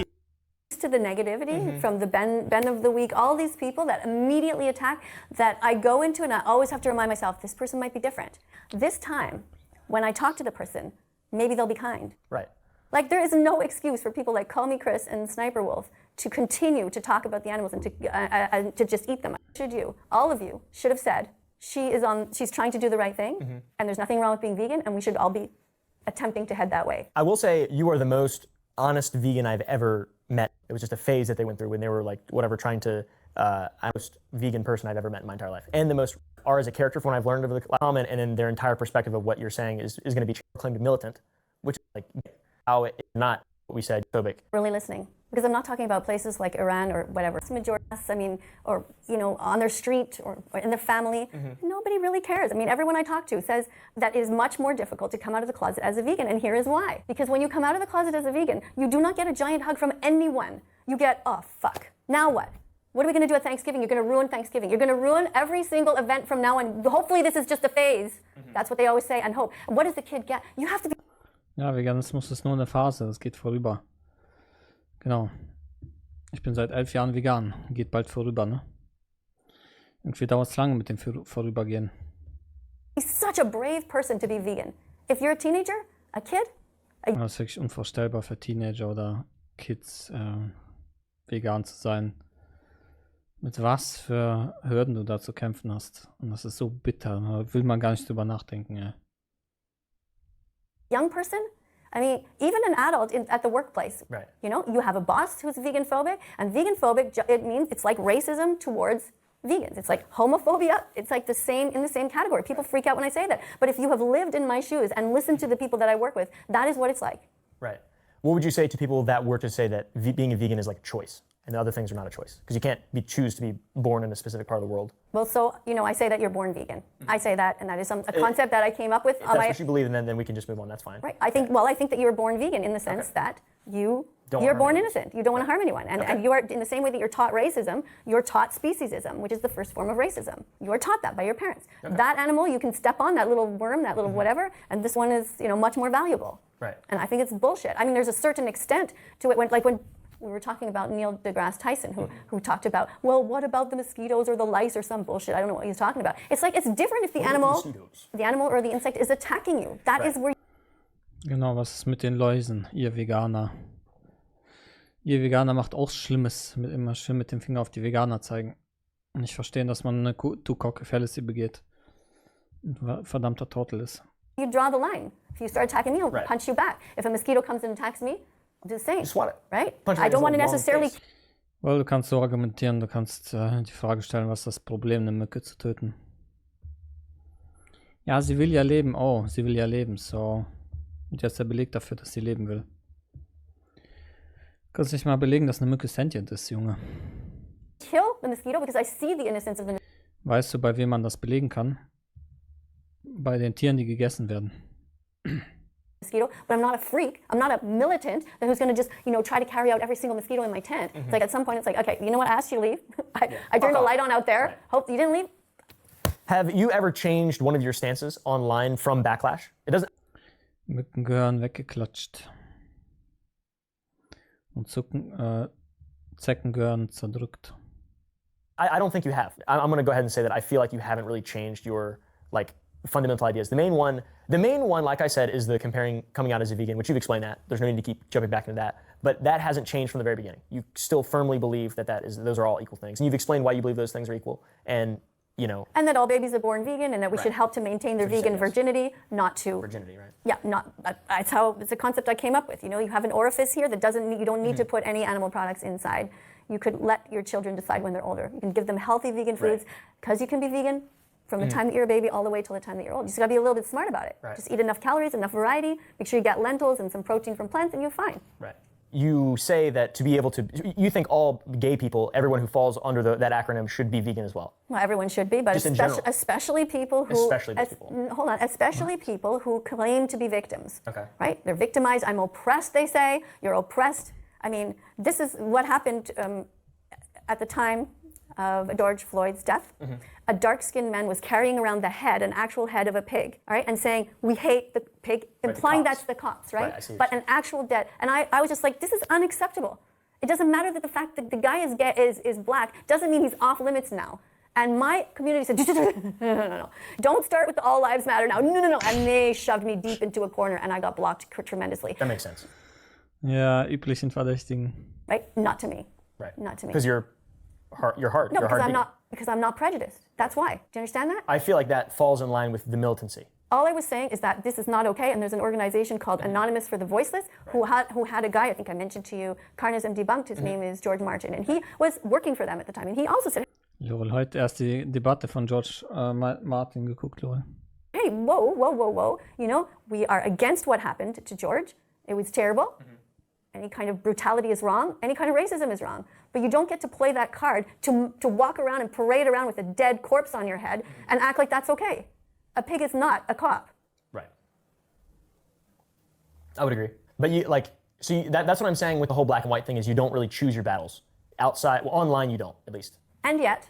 Speaker 3: To the negativity from the Ben of the week, all these people that immediately attack, that I go into, and I always have to remind myself, this person might be different. This time, when I talk to the person, maybe they'll be kind.
Speaker 2: Right.
Speaker 3: Like, there is no excuse for people like Call Me Chris and Sniper Wolf to continue to talk about the animals and to just eat them. All of you should have said, she's trying to do the right thing, and there's nothing wrong with being vegan, and we should all be attempting to head that way.
Speaker 2: I will say you are the most honest vegan I've ever met. It was just a phase that they went through when they were like, whatever, trying to, I'm the most vegan person I've ever met in my entire life. And the most are as a character from what I've learned over the comment, and then their entire perspective of what you're saying is going to be claimed militant, which is like how it's not what we said, phobic.
Speaker 3: Really listening. Because I'm not talking about places like Iran or whatever. Majority, I mean, or, on their street or in their family. Nobody really cares. I mean, everyone I talk to says that it is much more difficult to come out of the closet as a vegan, and here is why. Because when you come out of the closet as a vegan, you do not get a giant hug from anyone. You get, oh, fuck, now what? What are we going to do at Thanksgiving? You're going to ruin Thanksgiving. You're going to ruin every single event from now on. Hopefully this is just a phase. That's what they always say, and hope. And what does the kid get? You have to be...
Speaker 1: Ja, Veganismus ist nur eine Phase, das geht vorüber. Genau. Ich bin seit 11 Jahren vegan. Geht bald vorüber, ne? Irgendwie dauert es lange mit dem Vorübergehen.
Speaker 3: He's such a brave person to be vegan. If you're a teenager, a kid...
Speaker 1: Das ist wirklich unvorstellbar für Teenager oder Kids, vegan zu sein. Mit was für Hürden du da zu kämpfen hast. Und das ist so bitter. Da will man gar nicht drüber nachdenken, ey.
Speaker 3: Young person, I mean, even an adult at the workplace.
Speaker 2: Right.
Speaker 3: You have a boss who's vegan phobic, and vegan phobic, it means it's like racism towards vegans. It's like homophobia. It's like in the same category. People freak out when I say that. But if you have lived in my shoes and listened to the people that I work with, that is what it's like.
Speaker 2: Right. What would you say to people that were to say that being a vegan is like a choice, and the other things are not a choice? Because you can't choose to be born in a specific part of the world.
Speaker 3: Well, so, I say that you're born vegan. I say that, and that is a concept that I came up with.
Speaker 2: If that's what you believe, and then we can just move on. That's fine.
Speaker 3: Right. I think that you're born vegan in the sense that you You're born innocent. You don't want to harm anyone. And you are, in the same way that you're taught racism, you're taught speciesism, which is the first form of racism. You are taught that by your parents. That animal, you can step on, that little worm, that little whatever, and this one is, much more valuable.
Speaker 4: Right.
Speaker 3: And I think it's bullshit. I mean, there's a certain extent to it when we were talking about Neil deGrasse Tyson, who talked about, well, what about the mosquitoes or the lice or some bullshit? I don't know what he's talking about. It's like, it's different if the animal or the insect is attacking you. That is where.
Speaker 1: Genau, was ist mit den Läusen, ihr Veganer? Ihr Veganer macht auch Schlimmes, immer schön mit dem Finger auf die Veganer zeigen. Und nicht verstehen, dass man eine Two-Cock Fallacy begeht. Und ein verdammter Trottel ist.
Speaker 3: You draw the line. If you start attacking me, I'll punch you back. If a mosquito comes and attacks me, I'll do the same.
Speaker 4: Just swat it.
Speaker 3: Right? I don't want to necessarily.
Speaker 1: Well, du kannst so argumentieren, du kannst die Frage stellen, was ist das Problem, eine Mücke zu töten? Ja, sie will ja leben. Oh, sie will ja leben, so. Und jetzt der Beleg dafür, dass sie leben will. Kannst nicht mal belegen, dass eine Mücke sentient ist, Junge.
Speaker 3: Kill the mosquito because I see the innocence of the
Speaker 1: Weißt du, bei wem man das belegen kann? Bei den Tieren, die gegessen werden.
Speaker 3: mosquito, but I'm not a freak. I'm not a militant who's going to just, try to carry out every single mosquito in my tent. It's like at some point, it's like, okay, you know what? I asked you to leave. I turned the light on out there. Hope you didn't leave.
Speaker 2: Have you ever changed one of your stances online from backlash? It doesn't.
Speaker 1: Mücken gehören weggeklatscht. Und Zecken gehören zerdrückt.
Speaker 2: I don't think you have. I'm going to go ahead and say that I feel like you haven't really changed your fundamental ideas. The main one, like I said, is the coming out as a vegan, which you've explained that. There's no need to keep jumping back into that. But that hasn't changed from the very beginning. You still firmly believe that those are all equal things. And you've explained why you believe those things are equal. And,
Speaker 3: And that all babies are born vegan and that we should help to maintain their vegan virginity, not to.
Speaker 2: Virginity, right?
Speaker 3: Yeah, it's a concept I came up with. You have an orifice here that you don't need to put any animal products inside. You could let your children decide when they're older. You can give them healthy vegan foods because you can be vegan from the time that you're a baby all the way till the time that you're old. You just gotta be a little bit smart about it.
Speaker 2: Right.
Speaker 3: Just eat enough calories, enough variety, make sure you get lentils and some protein from plants and you're fine.
Speaker 2: Right. You say that to be able to, you think all gay people, everyone who falls under that acronym should be vegan as well.
Speaker 3: Well, everyone should be, but especially people who, especially people who claim to be victims.
Speaker 2: Okay.
Speaker 3: Right? They're victimized. I'm oppressed, they say. You're oppressed. I mean, this is what happened at the time of George Floyd's death. A dark-skinned man was carrying around the head, an actual head of a pig, all right, and saying, we hate the pig, implying that's the cops, right? But an actual dead. And I was just like, this is unacceptable. It doesn't matter that the fact that the guy is black doesn't mean he's off limits now. And my community said, no. Don't start with the all lives matter now. No. And they shoved me deep into a corner and I got blocked tremendously.
Speaker 2: That makes sense.
Speaker 1: Ja, üblichen Verdächtigen.
Speaker 3: Right? Not to me.
Speaker 2: Right.
Speaker 3: Not to me.
Speaker 2: Because you're hard.
Speaker 3: No, because I'm not prejudiced. That's why. Do you understand that?
Speaker 2: I feel like that falls in line with the militancy.
Speaker 3: All I was saying is that this is not okay, and there's an organization called Anonymous for the Voiceless who had a guy, I think I mentioned to you, Carnism Debunked, his name is George Martin, and he was working for them at the time, and he also said,
Speaker 1: Lol, heute erst die Debatte von George Martin geguckt, lol.
Speaker 3: Hey, whoa. We are against what happened to George. It was terrible. Any kind of brutality is wrong. Any kind of racism is wrong. But you don't get to play that card to walk around and parade around with a dead corpse on your head and act like that's okay. A pig is not a cop.
Speaker 2: Right. I would agree. But that's what I'm saying with the whole black and white thing is you don't really choose your battles. Outside, online you don't, at least.
Speaker 3: And yet,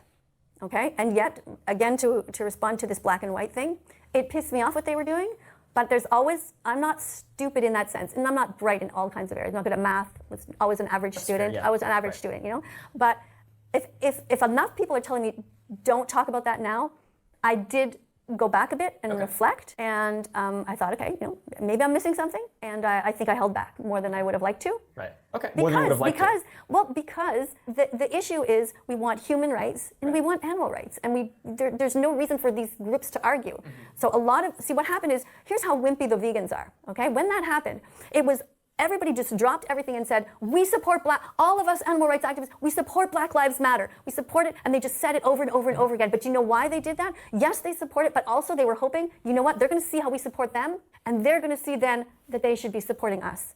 Speaker 3: again, to respond to this black and white thing, it pissed me off what they were doing. But I'm not stupid in that sense, and I'm not bright in all kinds of areas. I'm not good at math, was always an average student.
Speaker 2: Fair, yeah.
Speaker 3: I was an average student, But if enough people are telling me, don't talk about that now, I did go back a bit and reflect, and I thought, okay, maybe I'm missing something, and I think I held back more than I would have liked to.
Speaker 2: Right. Okay. More than you would have liked to.
Speaker 3: Because the issue is we want human rights and we want animal rights, and there's no reason for these groups to argue. So what happened is, here's how wimpy the vegans are. Okay, when that happened, it was. Everybody just dropped everything and said, we support all of us animal rights activists, we support Black Lives Matter. We support it, and they just said it over and over and over again. But you know why they did that? Yes, they support it, but also they were hoping, you know what, they're gonna see how we support them, and they're gonna see then that they should be supporting us.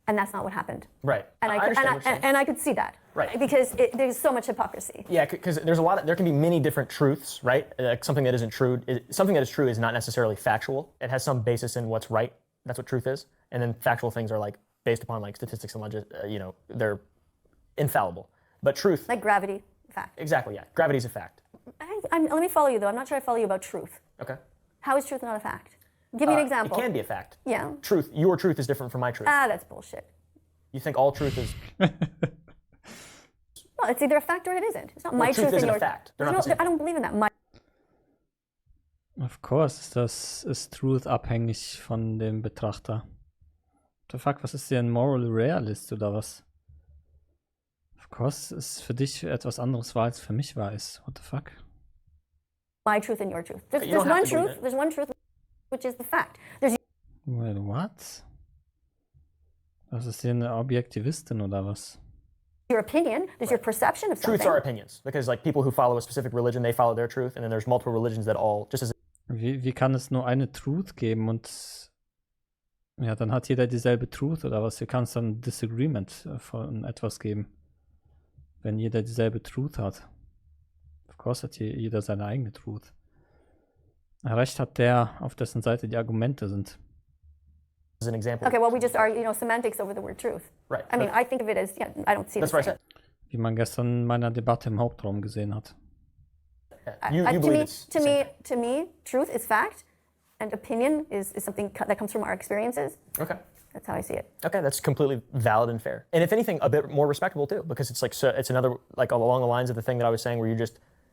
Speaker 3: And that's not what happened.
Speaker 2: Right.
Speaker 3: And I could see that.
Speaker 2: Right.
Speaker 3: Because there's so much hypocrisy.
Speaker 2: Yeah, because there can be many different truths, right? Something that isn't true, something that is true is not necessarily factual. It has some basis in what's right. That's what truth is. And then factual things are like based upon like statistics and they're infallible. But truth,
Speaker 3: Like gravity, fact.
Speaker 2: exactly, yeah, gravity is a fact.
Speaker 3: Let me follow you though. I'm not sure I follow you about truth.
Speaker 2: Okay.
Speaker 3: How is truth not a fact? Give me an example.
Speaker 2: It can be a fact.
Speaker 3: Yeah.
Speaker 2: Truth, your truth is different from my truth.
Speaker 3: That's bullshit.
Speaker 2: You think all truth is?
Speaker 3: Well, it's either a fact or it isn't. It's not my
Speaker 2: truth
Speaker 3: truth and
Speaker 2: isn't a
Speaker 3: your
Speaker 2: fact. They're not the same.
Speaker 3: I don't believe in that.
Speaker 1: Of course, ist Truth abhängig von dem Betrachter. What the fuck, was ist dir ein Moral Realist oder was? Of course, ist für dich etwas anderes wahr, als für mich wahr ist. What the fuck?
Speaker 3: My truth and your truth. There's
Speaker 2: don't have
Speaker 3: one
Speaker 2: to believe
Speaker 3: truth.
Speaker 2: it.
Speaker 3: There's one truth, which is the fact. There's
Speaker 1: Wait, what? Was ist hier eine Objektivistin oder was?
Speaker 3: your opinion. There's your perception of something.
Speaker 2: Truths are opinions because like people who follow a specific religion, they follow their truth, and then there's multiple religions that all just as.
Speaker 1: Wie kann es nur eine Truth geben und ja, dann hat jeder dieselbe Truth oder was? Wie kann es dann Disagreement von etwas geben, wenn jeder dieselbe Truth hat? Of course hat jeder seine eigene Truth. Recht hat der, auf dessen Seite die Argumente sind.
Speaker 2: As an example.
Speaker 3: Okay, well, we just argue, semantics over the word truth.
Speaker 2: Right.
Speaker 3: I mean, I think of it as, I don't see it
Speaker 2: That's
Speaker 3: the
Speaker 2: what I
Speaker 3: same.
Speaker 2: said.
Speaker 1: Wie man gestern in meiner Debatte im Hauptraum gesehen hat.
Speaker 2: You believe it's the same thing.
Speaker 3: To me, truth is fact, and opinion is something that comes from our experiences.
Speaker 2: Okay.
Speaker 3: That's how I see it.
Speaker 2: Okay, that's completely valid and fair. And if anything, a bit more respectable too, because it's like it's another like along the lines of the thing that I was saying, where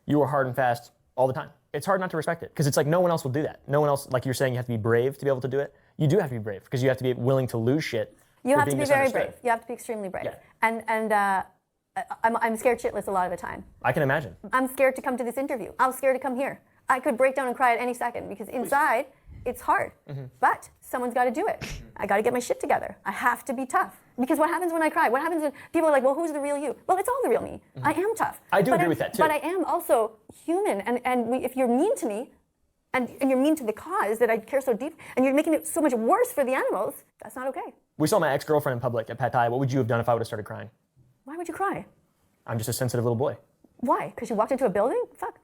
Speaker 2: you were hard and fast all the time. It's hard not to respect it because it's like no one else will do that. No one else, like you're saying, you have to be brave to be able to do it. You do have to be brave because you have to be willing to lose shit.
Speaker 3: You
Speaker 2: for
Speaker 3: have to
Speaker 2: being
Speaker 3: be very
Speaker 2: misunderstood.
Speaker 3: brave. You have to be extremely brave.
Speaker 2: Yeah.
Speaker 3: And I'm scared shitless a lot of the time.
Speaker 2: I can imagine.
Speaker 3: I'm scared to come to this interview. I'm scared to come here. I could break down and cry at any second because inside it's hard. But someone's got to do it. I got to get my shit together. I have to be tough. Because what happens when I cry? What happens when people are like, well, who's the real you? Well, it's all the real me. I am tough.
Speaker 2: I do agree with that too.
Speaker 3: But I am also human. And if you're mean to me, and you're mean to the cause that I care so deep, and you're making it so much worse for the animals, that's not okay.
Speaker 2: We saw my ex-girlfriend in public at Pad Thai. What would you have done if I would have started crying?
Speaker 3: Why would you cry?
Speaker 2: I'm just a sensitive little boy.
Speaker 3: Why? Because you walked into a building? Fuck.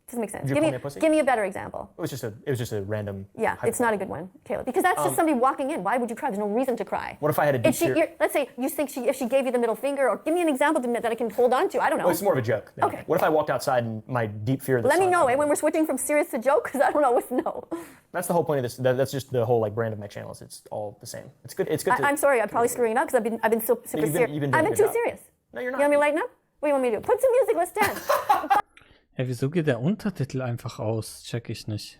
Speaker 3: Doesn't make sense.
Speaker 2: Did you call me a pussy?
Speaker 3: Give me a better example.
Speaker 2: It was just a random.
Speaker 3: Yeah, it's not a good one, Caleb. Because that's just somebody walking in. Why would you cry? There's no reason to cry.
Speaker 2: What if I had a deep fear?
Speaker 3: Let's say you think if she gave you the middle finger, or give me an example that I can hold on to. I don't know.
Speaker 2: Well, it's more of a joke. than
Speaker 3: Okay.
Speaker 2: anything. What if I walked outside and my deep fear of the
Speaker 3: Let me
Speaker 2: sun-
Speaker 3: know when we're switching from serious to joke, because I don't know what's no.
Speaker 2: That's the whole point of this. That's just the whole like brand of my channel. It's all the same. It's good. It's good.
Speaker 3: I'm sorry, I'm probably screwing it up because I've been so super
Speaker 2: you've been-
Speaker 3: serious.
Speaker 2: you've been doing
Speaker 3: I've
Speaker 2: a
Speaker 3: been
Speaker 2: good
Speaker 3: too
Speaker 2: job.
Speaker 3: serious.
Speaker 2: No, you're not.
Speaker 3: You want me to lighten up? What do you want me to do? Put some music. Let's dance.
Speaker 1: Hey, wieso geht der Untertitel einfach aus? Check ich nicht.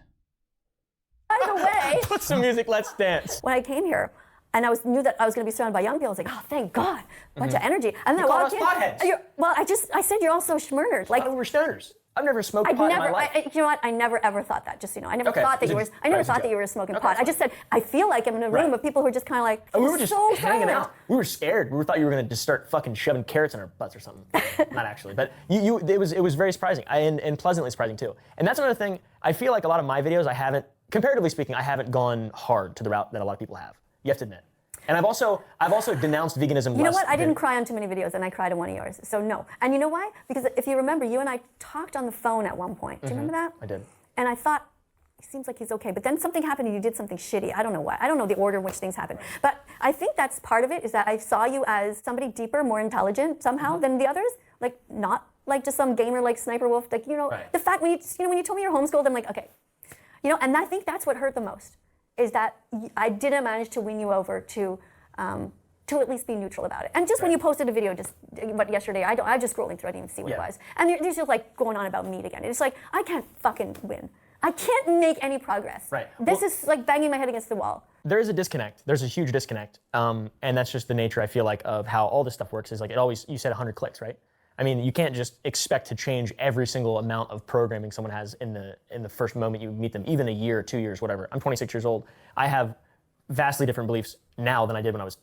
Speaker 3: By the way,
Speaker 2: Put some music. Let's dance.
Speaker 3: when I came here, and knew that I was going to be surrounded by young people, I was like, oh, thank God, bunch of energy. And then
Speaker 2: You
Speaker 3: I
Speaker 2: called
Speaker 3: walked
Speaker 2: us
Speaker 3: in.
Speaker 2: potheads.
Speaker 3: I said you're all so schmurnerd. Like,
Speaker 2: We were stoners. I've never smoked
Speaker 3: I'd
Speaker 2: pot
Speaker 3: never,
Speaker 2: in my life.
Speaker 3: you know what? I never ever thought that. Just I never
Speaker 2: Okay,
Speaker 3: thought that
Speaker 2: it's
Speaker 3: you
Speaker 2: a-
Speaker 3: were. I never
Speaker 2: it's a
Speaker 3: thought that
Speaker 2: joke.
Speaker 3: you were smoking
Speaker 2: Okay,
Speaker 3: pot.
Speaker 2: that's
Speaker 3: I just said I feel like I'm in a room
Speaker 2: Right.
Speaker 3: of people who are just kind of like
Speaker 2: And we were just
Speaker 3: so
Speaker 2: hanging
Speaker 3: silent.
Speaker 2: out. We were scared. We thought you were going to just start fucking shoving carrots in our butts or something. Not actually, but it was very surprising and pleasantly surprising too. And that's another thing. I feel like a lot of my videos, comparatively speaking, I haven't gone hard to the route that a lot of people have. You have to admit. And I've also denounced veganism.
Speaker 3: You know what? I didn't cry on too many videos, and I cried on one of yours. So no. And you know why? Because if you remember, you and I talked on the phone at one point. Do you remember that?
Speaker 2: I did.
Speaker 3: And I thought, he seems like he's okay. But then something happened and you did something shitty. I don't know what. I don't know the order in which things happen. But I think that's part of it, is that I saw you as somebody deeper, more intelligent somehow than the others. Like, not like just some gamer like Sniper Wolf. Like,
Speaker 2: Right.
Speaker 3: the fact when you told me you're homeschooled, I'm like, okay. And I think that's what hurt the most, is that I didn't manage to win you over to at least be neutral about it. And just when you posted a video yesterday, I just scrolling through, I didn't even see what it was. And you're just like going on about meat again. It's like, I can't fucking win. I can't make any progress.
Speaker 2: Right.
Speaker 3: This is like banging my head against the wall.
Speaker 2: There is a disconnect. There's a huge disconnect. And that's just the nature, I feel like, of how all this stuff works. Is like you said 100 clicks, right? I mean, you can't just expect to change every single amount of programming someone has in the first moment you meet them, even a year, 2 years, whatever. I'm 26 years old. I have vastly different beliefs now than I did when I was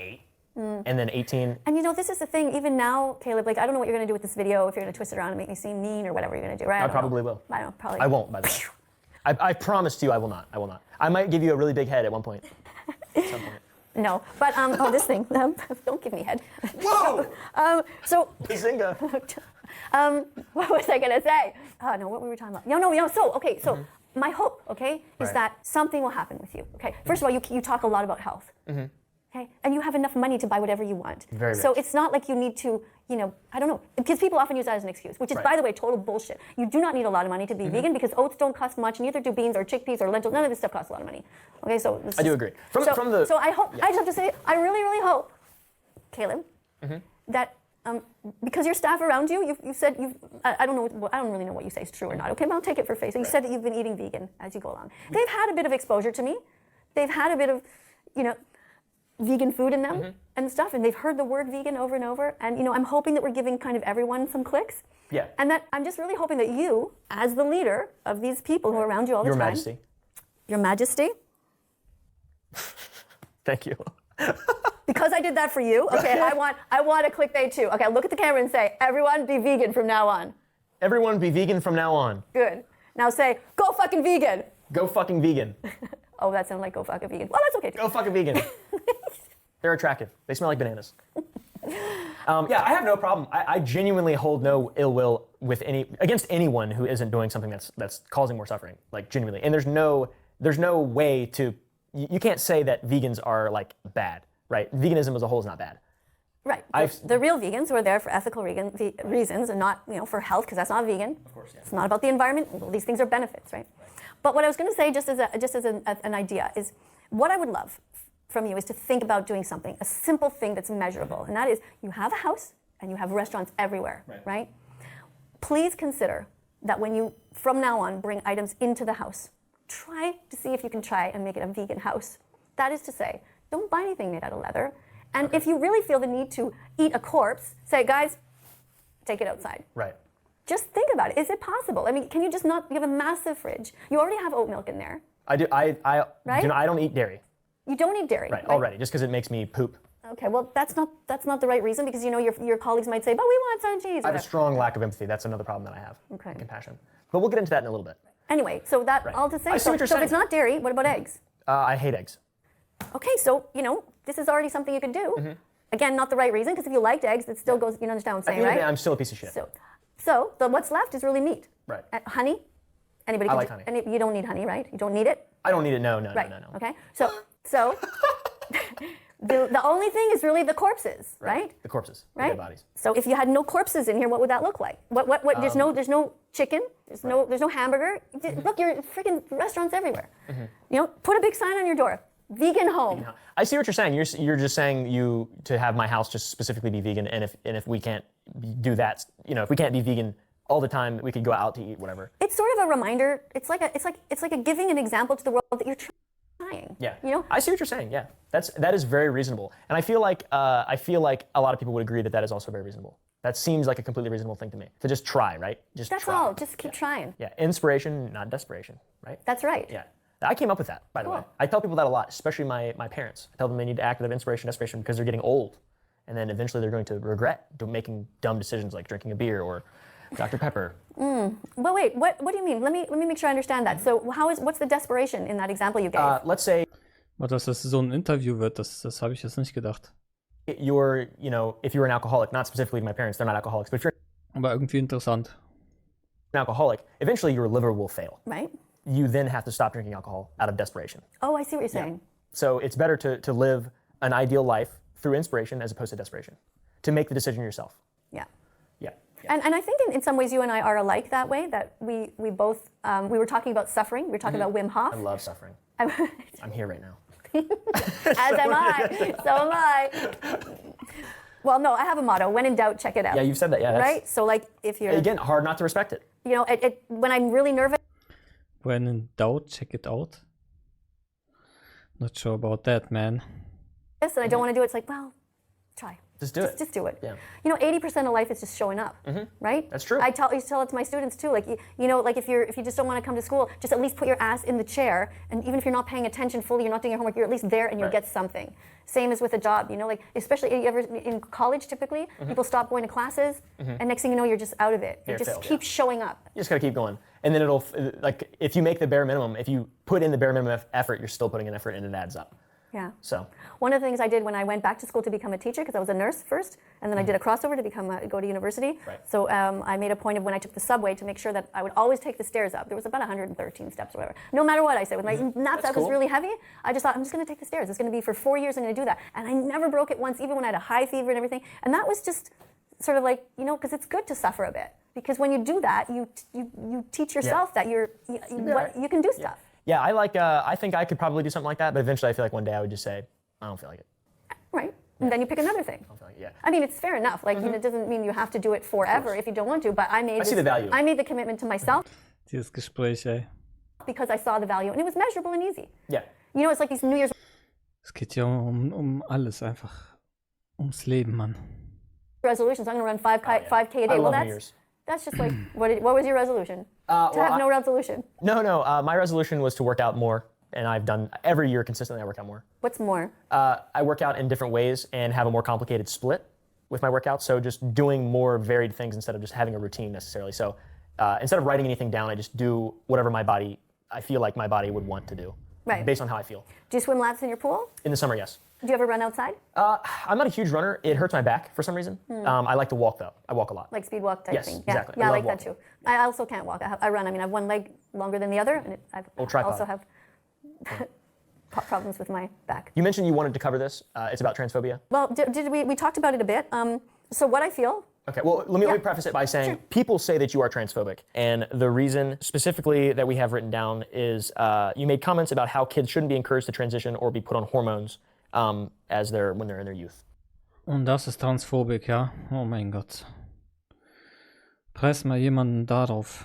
Speaker 2: 8 and then 18.
Speaker 3: And this is the thing, even now, Caleb, like, I don't know what you're going to do with this video, if you're going to twist it around and make me seem mean or whatever you're going to do, right?
Speaker 2: I probably will.
Speaker 3: I don't know, probably.
Speaker 2: I won't, by the way. I promise to you I will not. I will not. I might give you a really big head at one point. At some point.
Speaker 3: No, but, this thing, don't give me head.
Speaker 2: Whoa!
Speaker 3: So,
Speaker 2: Bazinga.
Speaker 3: what was I gonna say? Oh no, what were we talking about? No. So my hope, is
Speaker 2: Right.
Speaker 3: that something will happen with you. Okay, first of all, you talk a lot about health. Okay, Okay, and you have enough money to buy whatever you want.
Speaker 2: Very
Speaker 3: so
Speaker 2: rich.
Speaker 3: it's not like you need to, I don't know, because people often use that as an excuse, which is, by the way, total bullshit. You do not need a lot of money to be vegan because oats don't cost much, neither do beans or chickpeas or lentils. None of this stuff costs a lot of money. Okay, so
Speaker 2: I do agree.
Speaker 3: So I hope, I just have to say, I really, really hope, Caleb, that because your staff around you, you said I don't really know what you say is true or not. Okay, but I'll take it for face. You said that you've been eating vegan as you go along. They've had a bit of exposure to me. They've had a bit of, vegan food in them and stuff, and they've heard the word vegan over and over. And I'm hoping that we're giving kind of everyone some clicks.
Speaker 2: Yeah.
Speaker 3: And that I'm just really hoping that you, as the leader of these people who are around you all the time, Your Majesty.
Speaker 2: Thank you.
Speaker 3: Because I did that for you, okay, I want a clickbait too. Okay, look at the camera and say, everyone be vegan from now on.
Speaker 2: Everyone be vegan from now on.
Speaker 3: Good. Now say, go fucking vegan.
Speaker 2: Go fucking vegan.
Speaker 3: Oh, that sounded like go fucking vegan. Well, that's okay too.
Speaker 2: Go fucking vegan. They're attractive. They smell like bananas. Yeah, I have no problem. I genuinely hold no ill will against anyone who isn't doing something that's causing more suffering. Like genuinely. And there's no way to. You can't say that vegans are like bad, right? Veganism as a whole is not bad.
Speaker 3: Right. The real vegans who are there for ethical reasons and not for health, because that's not vegan.
Speaker 2: Of course, yeah.
Speaker 3: It's not about the environment. Well, these things are benefits, right? But what I was going to say, just as an idea, is what I would love from you is to think about doing something, a simple thing that's measurable, and that is you have a house and you have restaurants everywhere, right? Please consider that when you, from now on, bring items into the house, try to see if you can try and make it a vegan house. That is to say, don't buy anything made out of leather. And if you really feel the need to eat a corpse, say, guys, take it outside.
Speaker 2: Right.
Speaker 3: Just think about it. Is it possible? I mean, can you just not? You have a massive fridge. You already have oat milk in there.
Speaker 2: I do. I don't eat dairy.
Speaker 3: You don't eat dairy.
Speaker 2: Right. Already, just because it makes me poop.
Speaker 3: Okay. Well, that's not the right reason, because your colleagues might say, but we want some cheese.
Speaker 2: I have a strong lack of empathy. That's another problem that I have.
Speaker 3: Okay.
Speaker 2: Compassion. But we'll get into that in a little bit.
Speaker 3: Anyway, so that all to say.
Speaker 2: I see what you're
Speaker 3: so
Speaker 2: saying.
Speaker 3: if it's not dairy, what about eggs?
Speaker 2: I hate eggs.
Speaker 3: Okay, so this is already something you could do. Again, not the right reason, because if you liked eggs, it still goes. You understand what I'm saying, right?
Speaker 2: I'm still a piece of shit.
Speaker 3: So what's left is really meat.
Speaker 2: Right.
Speaker 3: Honey. Anybody?
Speaker 2: I like honey.
Speaker 3: You don't need honey, right? You don't need it.
Speaker 2: I don't need it. No.
Speaker 3: Right. No. Okay. So the only thing is really the corpses, right?
Speaker 2: The corpses.
Speaker 3: Right.
Speaker 2: The dead bodies.
Speaker 3: So if you had no corpses in here, what would that look like? What? There's no chicken. There's no hamburger. Look, your freaking restaurants everywhere. Put a big sign on your door. Vegan home.
Speaker 2: I see what you're saying. You're just saying to have my house just specifically be vegan, and if we can't do that, if we can't be vegan all the time, we could go out to eat whatever. It's sort of a reminder. It's like a giving an example to the world that you're trying. Yeah. I see what you're saying. Yeah. That is very reasonable, and I feel like a lot of people would agree that is also very reasonable. That seems like a completely reasonable thing to me. To just try, right? That's try. All. Just keep trying. Yeah. Inspiration, not desperation, right? That's right. Yeah. I came up with that, by the way. I tell people that a lot, especially my parents. I tell them they need to act out of inspiration, desperation, because they're getting old. And then eventually they're going to regret making dumb decisions like drinking a beer or Dr. Pepper. Well, wait, what do you mean? Let me make sure I understand that. So what's the desperation in that example you gave? Let's say...
Speaker 1: Dass das so ein Interview wird, das habe ich jetzt nicht gedacht.
Speaker 2: If you're an alcoholic, not specifically my parents, they're not alcoholics, but if you're
Speaker 1: Aber irgendwie interessant.
Speaker 2: an alcoholic, eventually your liver will fail.
Speaker 3: Right.
Speaker 2: You then have to stop drinking alcohol out of desperation.
Speaker 3: Oh, I see what you're saying.
Speaker 2: Yeah. So it's better to live an ideal life through inspiration as opposed to desperation. To make the decision yourself. Yeah. Yeah.
Speaker 3: And I think in some ways you and I are alike that way, that we both, we were talking about suffering, we were talking about Wim Hof.
Speaker 2: I love suffering. I'm here right now.
Speaker 3: As am I. So am I. Well, no, I have a motto. When in doubt, check it out.
Speaker 2: Yeah, you've said that. Yeah.
Speaker 3: Right? So like if you're...
Speaker 2: Again, hard not to respect it.
Speaker 3: When I'm really nervous...
Speaker 1: When in doubt, check it out. Not sure about that, man.
Speaker 3: And I don't want to do it. It's like, well, try.
Speaker 2: Just do it.
Speaker 3: Just do it.
Speaker 2: Yeah.
Speaker 3: 80% of life is just showing up, right?
Speaker 2: That's true.
Speaker 3: I used to tell it to my students too. Like, like if you just don't want to come to school, just at least put your ass in the chair, and even if you're not paying attention fully, you're not doing your homework, you're at least there and you'll get something. Same as with a job, like especially in college, typically people stop going to classes, and next thing you know, you're just out of it. You just keep showing up.
Speaker 2: You just gotta keep going, and then if you make the bare minimum, if you put in the bare minimum effort, you're still putting in effort, and it adds up.
Speaker 3: Yeah.
Speaker 2: So
Speaker 3: One of the things I did when I went back to school to become a teacher, because I was a nurse first, and then I did a crossover to go to university.
Speaker 2: Right.
Speaker 3: So I made a point of when I took the subway to make sure that I would always take the stairs up. There was about 113 steps or whatever. No matter what I said, with my knapsack was really heavy, I just thought, I'm just going to take the stairs. It's going to be for 4 years, I'm going to do that. And I never broke it once, even when I had a high fever and everything. And that was just sort of like, because it's good to suffer a bit. Because when you do that, you teach yourself that you can do stuff.
Speaker 2: yeah, I think I could probably do something like that, but eventually I feel like one day I would just say, I don't feel like it.
Speaker 3: Right. And then you pick another thing.
Speaker 2: I don't feel like it. Yeah.
Speaker 3: I mean, it's fair enough. Like, it doesn't mean you have to do it forever if you don't want to. But I
Speaker 2: see the value.
Speaker 3: I made the commitment to myself
Speaker 1: Dieses Gespräch, ey.
Speaker 3: because I saw the value, and it was measurable and easy.
Speaker 2: Yeah.
Speaker 3: It's like these New Year's
Speaker 1: Es geht ja um alles, einfach ums Leben, Mann.
Speaker 3: resolutions. I'm going to run 5K a day.
Speaker 2: I
Speaker 3: Well,
Speaker 2: love New Year's.
Speaker 3: that's just like what was your resolution? To have no resolution.
Speaker 2: No. My resolution was to work out more, and I've done every year consistently. I work out more.
Speaker 3: What's more?
Speaker 2: I work out in different ways and have a more complicated split with my workouts. So just doing more varied things instead of just having a routine necessarily. So instead of writing anything down, I just do whatever I feel like my body would want to do.
Speaker 3: Right.
Speaker 2: Based on how I feel.
Speaker 3: Do you swim laps in your pool?
Speaker 2: In the summer, yes.
Speaker 3: Do you ever run outside?
Speaker 2: I'm not a huge runner. It hurts my back for some reason. I like to walk though. I walk a lot.
Speaker 3: Like speed walk type
Speaker 2: Yes,
Speaker 3: thing?
Speaker 2: exactly.
Speaker 3: Yeah,
Speaker 2: I
Speaker 3: I
Speaker 2: love
Speaker 3: like that too. I also can't walk. I run. I mean, I have one leg longer than the other, and I also have problems with my back.
Speaker 2: You mentioned you wanted to cover this. It's about transphobia.
Speaker 3: Well, we talked about it a bit. So what I feel.
Speaker 2: Okay, well, let me preface it by saying people say that you are transphobic. And the reason specifically that we have written down is you made comments about how kids shouldn't be encouraged to transition or be put on hormones when they're in their youth.
Speaker 1: Und das ist Transphobik, ja? Oh mein Gott. Press mal jemanden darauf.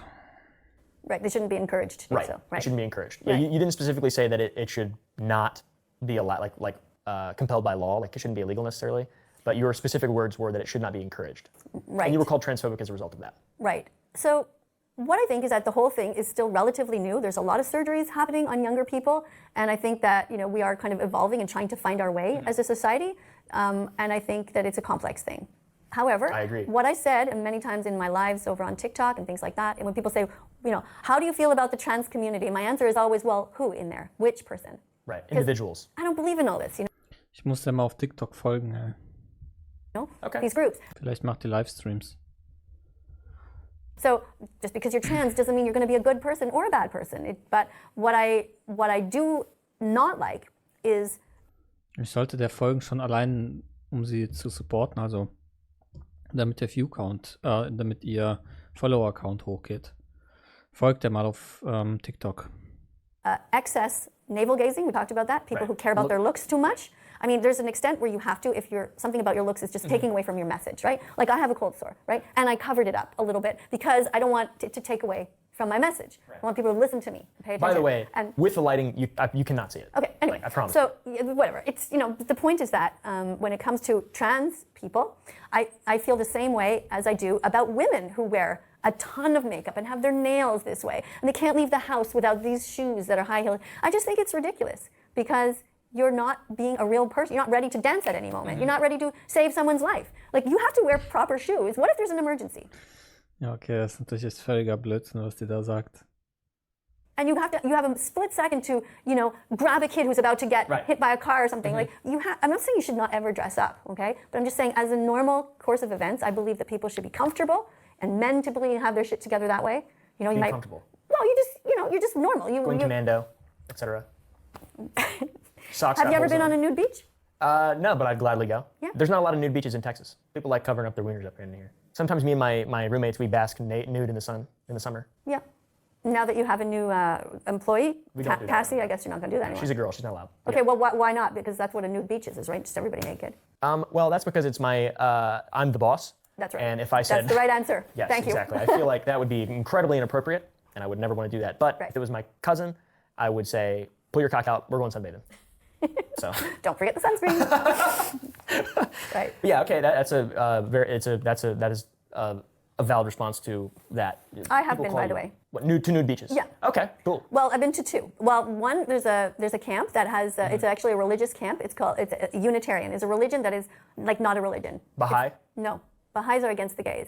Speaker 3: Right, they shouldn't be encouraged to do so. Right.
Speaker 2: It shouldn't be encouraged. Yeah, you didn't specifically say that it should not be allowed, compelled by law, like it shouldn't be illegal necessarily. But your specific words were that it should not be encouraged.
Speaker 3: Right.
Speaker 2: And you were called transphobic as a result of that.
Speaker 3: Right. So what I think is that the whole thing is still relatively new. There's a lot of surgeries happening on younger people. And I think that, we are kind of evolving and trying to find our way as a society. And I think that it's a complex thing. However,
Speaker 2: I agree.
Speaker 3: What I said, and many times in my lives over on TikTok and things like that, and when people say, how do you feel about the trans community? My answer is always, well, who in there? Which person?
Speaker 2: Right, individuals.
Speaker 3: I don't believe in all this,
Speaker 1: Ich muss dir mal auf TikTok folgen, ey.
Speaker 2: Okay.
Speaker 3: These groups.
Speaker 1: Vielleicht macht die Livestreams.
Speaker 3: So just because you're trans doesn't mean you're going to be a good person or a bad person. But what I do not like is.
Speaker 1: Ich sollte der folgen schon allein, um sie zu supporten, also damit der View-Count, damit ihr Follower-Count hochgeht. Folgt der mal auf TikTok.
Speaker 3: Excess navel gazing, we talked about that. People who care about their looks too much. I mean, there's an extent where you have to, if something about your looks is just taking away from your message, right? Like I have a cold sore, right? And I covered it up a little bit because I don't want it to take away from my message. Right. I want people to listen to me, pay attention.
Speaker 2: By the way, with the lighting, you cannot see it.
Speaker 3: Okay, anyway.
Speaker 2: I promise.
Speaker 3: So, whatever. It's, the point is that when it comes to trans people, I feel the same way as I do about women who wear a ton of makeup and have their nails this way. And they can't leave the house without these shoes that are high-heeled. I just think it's ridiculous because you're not being a real person. You're not ready to dance at any moment. You're not ready to save someone's life. Like, you have to wear proper shoes. What if there's an emergency?
Speaker 1: Ja, okay, das ist natürlich jetzt völliger Blödsinn, was die da sagt.
Speaker 3: And you have a split second to, grab a kid who's about to get hit by a car or something. Like, I'm not saying you should not ever dress up, okay? But I'm just saying, as a normal course of events, I believe that people should be comfortable and men typically have their shit together that way. You might
Speaker 2: comfortable.
Speaker 3: Well, you're just normal.
Speaker 2: Going commando, etc. Socks.
Speaker 3: Have you ever been on a nude beach?
Speaker 2: No, but I'd gladly go.
Speaker 3: Yeah.
Speaker 2: There's not a lot of nude beaches in Texas. People like covering up their wieners up in here. Sometimes me and my roommates, we bask nude in the sun in the summer.
Speaker 3: Yeah. Now that you have a new employee,
Speaker 2: We don't do that.
Speaker 3: Cassie, I guess you're not going to do that anymore.
Speaker 2: She's a girl. She's not allowed.
Speaker 3: Okay, well, why not? Because that's what a nude beach is, right? Just everybody naked.
Speaker 2: Well, that's because it's I'm the boss.
Speaker 3: That's right.
Speaker 2: And if I said
Speaker 3: That's the right answer.
Speaker 2: yes,
Speaker 3: Thank you.
Speaker 2: exactly. I feel like that would be incredibly inappropriate, and I would never want to do that. But if it was my cousin, I would say, pull your cock out. We're going sunbathing. So
Speaker 3: Don't forget the sunscreen. Right.
Speaker 2: yeah, okay. That is a valid response to that.
Speaker 3: I have
Speaker 2: People
Speaker 3: been,
Speaker 2: call
Speaker 3: by the
Speaker 2: you-
Speaker 3: way.
Speaker 2: What, nude beaches?
Speaker 3: Yeah.
Speaker 2: Okay, cool.
Speaker 3: Well, I've been to two. Well, one, there's a camp that has, it's actually a religious camp. It's a Unitarian. It's a religion that is like not a religion.
Speaker 2: Baha'i?
Speaker 3: No. Baha'is are against the gays.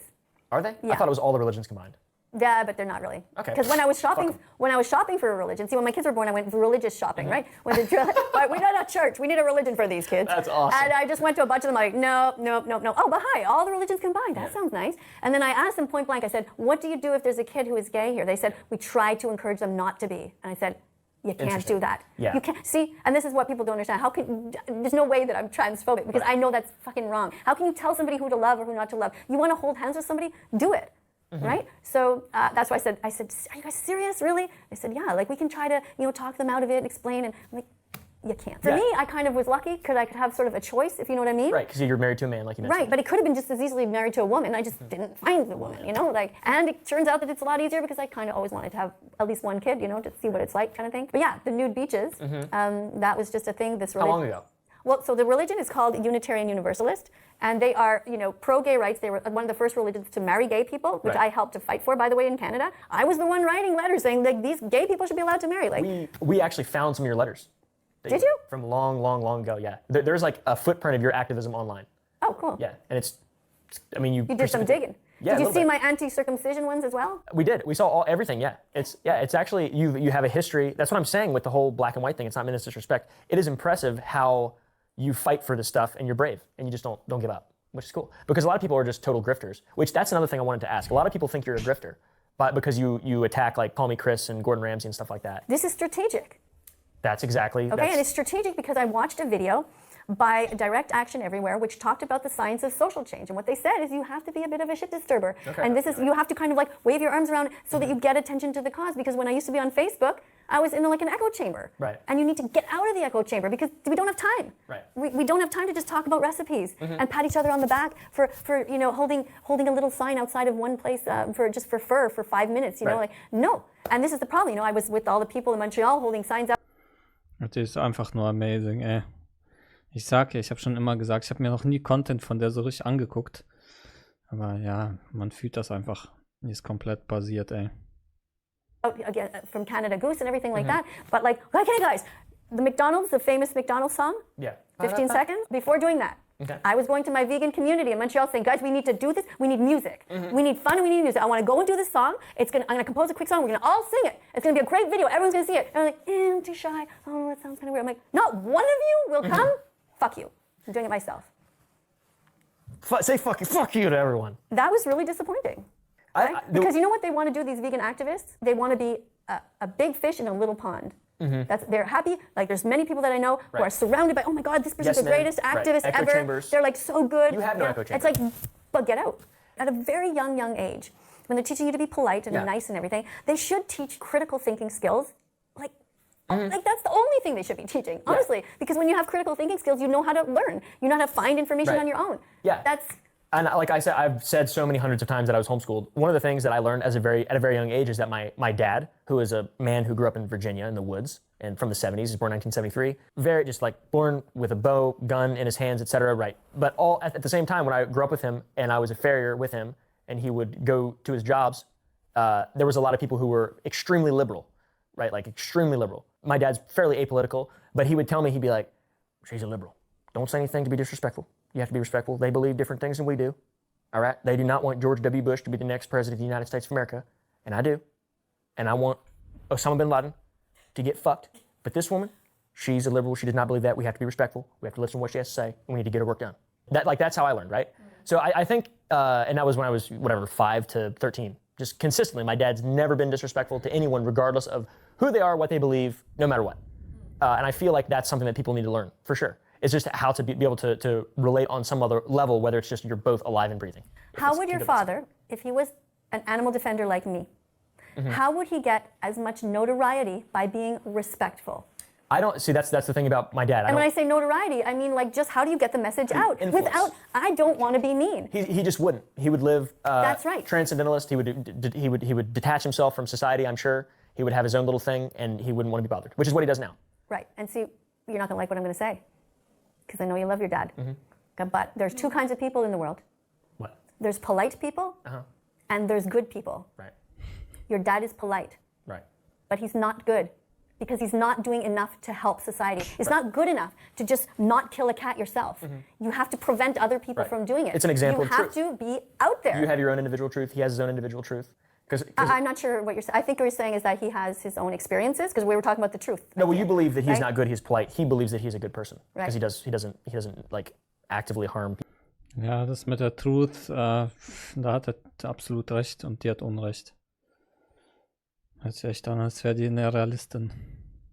Speaker 2: Are they?
Speaker 3: Yeah.
Speaker 2: I thought it was all the religions combined.
Speaker 3: Yeah, but they're not really.
Speaker 2: Okay.
Speaker 3: Because when I was shopping for a religion, see, when my kids were born, I went religious shopping, right? But we don't have church. We need a religion for these kids.
Speaker 2: That's awesome.
Speaker 3: And I just went to a bunch of them like, no. Oh, Baha'i, all the religions combined. That sounds nice. And then I asked them point blank, I said, what do you do if there's a kid who is gay here? They said, we try to encourage them not to be. And I said, you can't do that.
Speaker 2: Yeah.
Speaker 3: You can't. See, and this is what people don't understand. There's no way that I'm transphobic because I know that's fucking wrong. How can you tell somebody who to love or who not to love? You want to hold hands with somebody? Do it. Right? So that's why I said, are you guys serious, really? They said, yeah, like we can try to, talk them out of it and explain. And I'm like, you can't. For me, I kind of was lucky because I could have sort of a choice, if you know what I mean.
Speaker 2: Right, because you're married to a man, like you mentioned.
Speaker 3: Right, but it could have been just as easily married to a woman. I just didn't find the woman, and it turns out that it's a lot easier because I kind of always wanted to have at least one kid, to see what it's like kind of thing. But yeah, the nude beaches, that was just a thing.
Speaker 2: How long ago?
Speaker 3: Well, so the religion is called Unitarian Universalist, and they are, pro-gay rights. They were one of the first religions to marry gay people, which I helped to fight for, by the way, in Canada. I was the one writing letters saying, like, these gay people should be allowed to marry. Like,
Speaker 2: we actually found some of your letters.
Speaker 3: Did you?
Speaker 2: From long ago, yeah. There's like a footprint of your activism online.
Speaker 3: Oh, cool.
Speaker 2: Yeah, and you
Speaker 3: did some digging.
Speaker 2: Yeah,
Speaker 3: did you see my anti-circumcision ones as well?
Speaker 2: We did. We saw everything. Yeah, it's actually you have a history. That's what I'm saying with the whole black and white thing. It's not meant as disrespect. It is impressive how you fight for this stuff and you're brave and you just don't give up, which is cool. Because a lot of people are just total grifters. Which that's another thing I wanted to ask. A lot of people think you're a grifter, but because you attack like Call Me Chris and Gordon Ramsay and stuff like that.
Speaker 3: This is strategic.
Speaker 2: That's exactly.
Speaker 3: Okay, and it's strategic because I watched a video by Direct Action Everywhere, which talked about the science of social change. And what they said is you have to be a bit of a shit disturber. Okay. And you have to kind of like wave your arms around so that you get attention to the cause. Because when I used to be on Facebook, I was in like an echo chamber.
Speaker 2: Right.
Speaker 3: And you need to get out of the echo chamber because we don't have time.
Speaker 2: Right.
Speaker 3: We don't have time to just talk about recipes and pat each other on the back for holding a little sign outside of one place for fur for 5 minutes. Like no. And this is the problem. I was with all the people in Montreal holding signs out.
Speaker 1: Das ist einfach nur amazing, ey. Ich habe schon immer gesagt, ich habe mir noch nie Content von der so richtig angeguckt. Aber ja, man fühlt das einfach. Die ist komplett basiert, ey.
Speaker 3: Again, from Canada Goose and everything like that. But like, okay guys, the famous McDonald's song.
Speaker 2: Yeah.
Speaker 3: 15 seconds. Before doing that, I was going to my vegan community in Montreal saying, guys, we need to do this. We need music. We need fun and we need music. I want to go and do this song. I'm going to compose a quick song. We're going to all sing it. It's going to be a great video. Everyone's going to see it. And I'm like, I'm too shy. Oh, that sounds kind of weird. I'm like, not one of you will come? Fuck you. I'm doing it myself.
Speaker 2: Say fuck you to everyone.
Speaker 3: That was really disappointing. Right? Because you know what they want to do, these vegan activists? They want to be a big fish in a little pond. They're happy. Like there's many people that I know who are surrounded by, oh my God, this person's the greatest activist ever.
Speaker 2: Chambers.
Speaker 3: They're like so good.
Speaker 2: You have no echo chambers.
Speaker 3: It's like, but get out. At a very young age, when they're teaching you to be polite and nice and everything, they should teach critical thinking skills. Like that's the only thing they should be teaching, honestly. Because when you have critical thinking skills, you know how to learn. You know how to find information on your own.
Speaker 2: Yeah. And like I said, I've said so many hundreds of times that I was homeschooled. One of the things that I learned at a very young age is that my dad, who is a man who grew up in Virginia in the woods and from the 70s, he's born in 1973, very just like born with a bow, gun in his hands, etc. Right. But all at the same time, when I grew up with him and I was a farrier with him and he would go to his jobs, there was a lot of people who were extremely liberal, right? Like extremely liberal. My dad's fairly apolitical, but he would tell me, he'd be like, she's a liberal. Don't say anything to be disrespectful. You have to be respectful. They believe different things than we do. All right? They do not want George W. Bush to be the next president of the United States of America. And I do. And I want Osama bin Laden to get fucked. But this woman, she's a liberal. She does not believe that. We have to be respectful. We have to listen to what she has to say. And we need to get her work done. That's how I learned, right? So I think, and that was when I was, 5 to 13. Just consistently, my dad's never been disrespectful to anyone, regardless of who they are, what they believe, no matter what. And I feel like that's something that people need to learn, for sure. It's just how to be able to relate on some other level, whether it's just you're both alive and breathing.
Speaker 3: How would your father, if he was an animal defender like me, how would he get as much notoriety by being respectful?
Speaker 2: I don't see. That's the thing about my dad.
Speaker 3: And when I say notoriety, I mean like just how do you get the message out?
Speaker 2: Influence.
Speaker 3: Without, I don't want to be mean.
Speaker 2: He just wouldn't. He would live.
Speaker 3: That's right.
Speaker 2: Transcendentalist. He would detach himself from society. I'm sure he would have his own little thing, and he wouldn't want to be bothered. Which is what he does now.
Speaker 3: Right. And see, you're not gonna like what I'm gonna say, because I know you love your dad. But there's two kinds of people in the world.
Speaker 2: What?
Speaker 3: There's polite people, and there's good people.
Speaker 2: Right.
Speaker 3: Your dad is polite.
Speaker 2: Right.
Speaker 3: But he's not good. Because he's not doing enough to help society. It's not good enough to just not kill a cat yourself. You have to prevent other people from doing it.
Speaker 2: It's an example of truth.
Speaker 3: You have to be out there.
Speaker 2: You have your own individual truth. He has his own individual truth.
Speaker 3: I'm not sure what you're saying. I think what you're saying is that he has his own experiences, because we were talking about the truth.
Speaker 2: No, well, you believe that he's
Speaker 3: right?
Speaker 2: not good, he's polite. He believes that he's a good person.
Speaker 3: Right.
Speaker 2: Because he doesn't like actively harm people.
Speaker 1: Ja, das mit der Truth, da hat er absolut recht und die hat Unrecht. Hört sich echt an, als wäre die eine Realistin.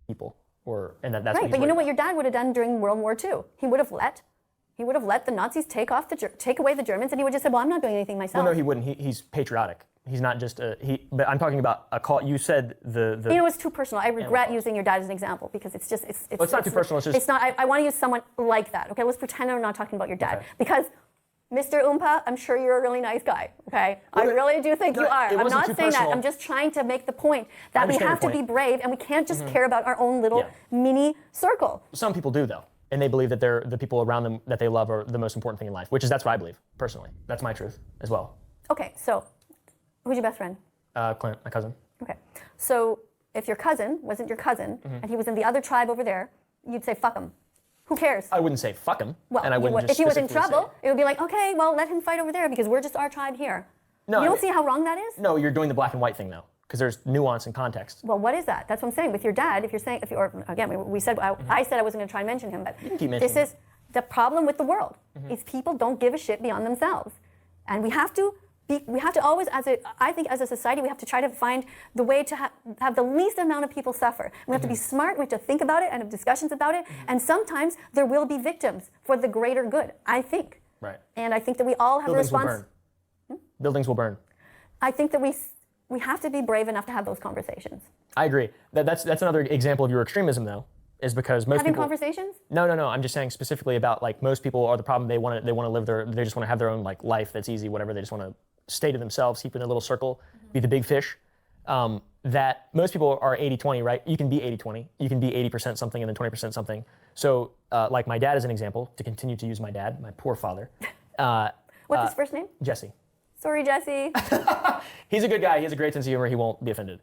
Speaker 2: And that's
Speaker 3: Right, but you know what your dad would have done during World War II? He would have let the Nazis take away the Germans, and he would just say, well, I'm not doing anything myself.
Speaker 2: Well, no, he wouldn't. He's patriotic. He's not just but I'm talking about a call. You said the.
Speaker 3: You know, it's too personal. I regret using your dad as an example because it's just it's.
Speaker 2: Well, it's not too personal. It's just.
Speaker 3: It's not. I want to use someone like that. Okay, let's pretend I'm not talking about your dad,
Speaker 2: Okay.
Speaker 3: because Mr. Oompa, I'm sure you're a really nice guy. Okay,
Speaker 2: Well,
Speaker 3: I really do think you are.
Speaker 2: it
Speaker 3: I'm
Speaker 2: wasn't
Speaker 3: not
Speaker 2: too
Speaker 3: saying that.
Speaker 2: personal.
Speaker 3: I'm just trying to make the point that we
Speaker 2: understand
Speaker 3: have to
Speaker 2: your
Speaker 3: be
Speaker 2: point.
Speaker 3: brave, and we can't just care about our own little mini circle.
Speaker 2: Some people do though, and they believe that the people around them that they love are the most important thing in life. That's what I believe personally. That's my truth as well.
Speaker 3: Okay, so who's your best friend?
Speaker 2: Clint, my cousin.
Speaker 3: Okay, so if your cousin wasn't your cousin and he was in the other tribe over there, you'd say fuck him. Who cares?
Speaker 2: I wouldn't say fuck him,
Speaker 3: Well,
Speaker 2: and I wouldn't just
Speaker 3: if he was in
Speaker 2: specifically
Speaker 3: trouble,
Speaker 2: say
Speaker 3: it would be like, okay, well, let him fight over there because we're just our tribe here.
Speaker 2: No,
Speaker 3: you don't see how wrong that is?
Speaker 2: No, you're doing the black and white thing though, because there's nuance and context.
Speaker 3: Well, what is that? That's what I'm saying. With your dad, if you're saying, or again, we said, I said I wasn't going to try and mention him, but
Speaker 2: keep mentioning
Speaker 3: this is the problem with the world, is people don't give a shit beyond themselves. And we have to always, I think as a society, we have to try to find the way to have the least amount of people suffer. We have to be smart, we have to think about it and have discussions about it, and sometimes there will be victims for the greater good, I think.
Speaker 2: Right.
Speaker 3: And I think that we all have
Speaker 2: Buildings
Speaker 3: a
Speaker 2: will
Speaker 3: response.
Speaker 2: burn. Buildings will burn.
Speaker 3: I think that we have to be brave enough to have those conversations.
Speaker 2: I agree. That's another example of your extremism though, is because most
Speaker 3: Having
Speaker 2: people.
Speaker 3: conversations?
Speaker 2: No. I'm just saying specifically about like most people are the problem. They want to live they just want to have their own like life that's easy, whatever. They just want to stay to themselves, keep in a little circle, be the big fish. That most people are 80-20, right? You can be 80-20. You can be 80% something and then 20% something. So like my dad is an example, to continue to use my dad, my poor father.
Speaker 3: What's his first name?
Speaker 2: Jesse.
Speaker 3: Sorry, Jesse.
Speaker 2: He's a good guy. He has a great sense of humor. He won't be offended.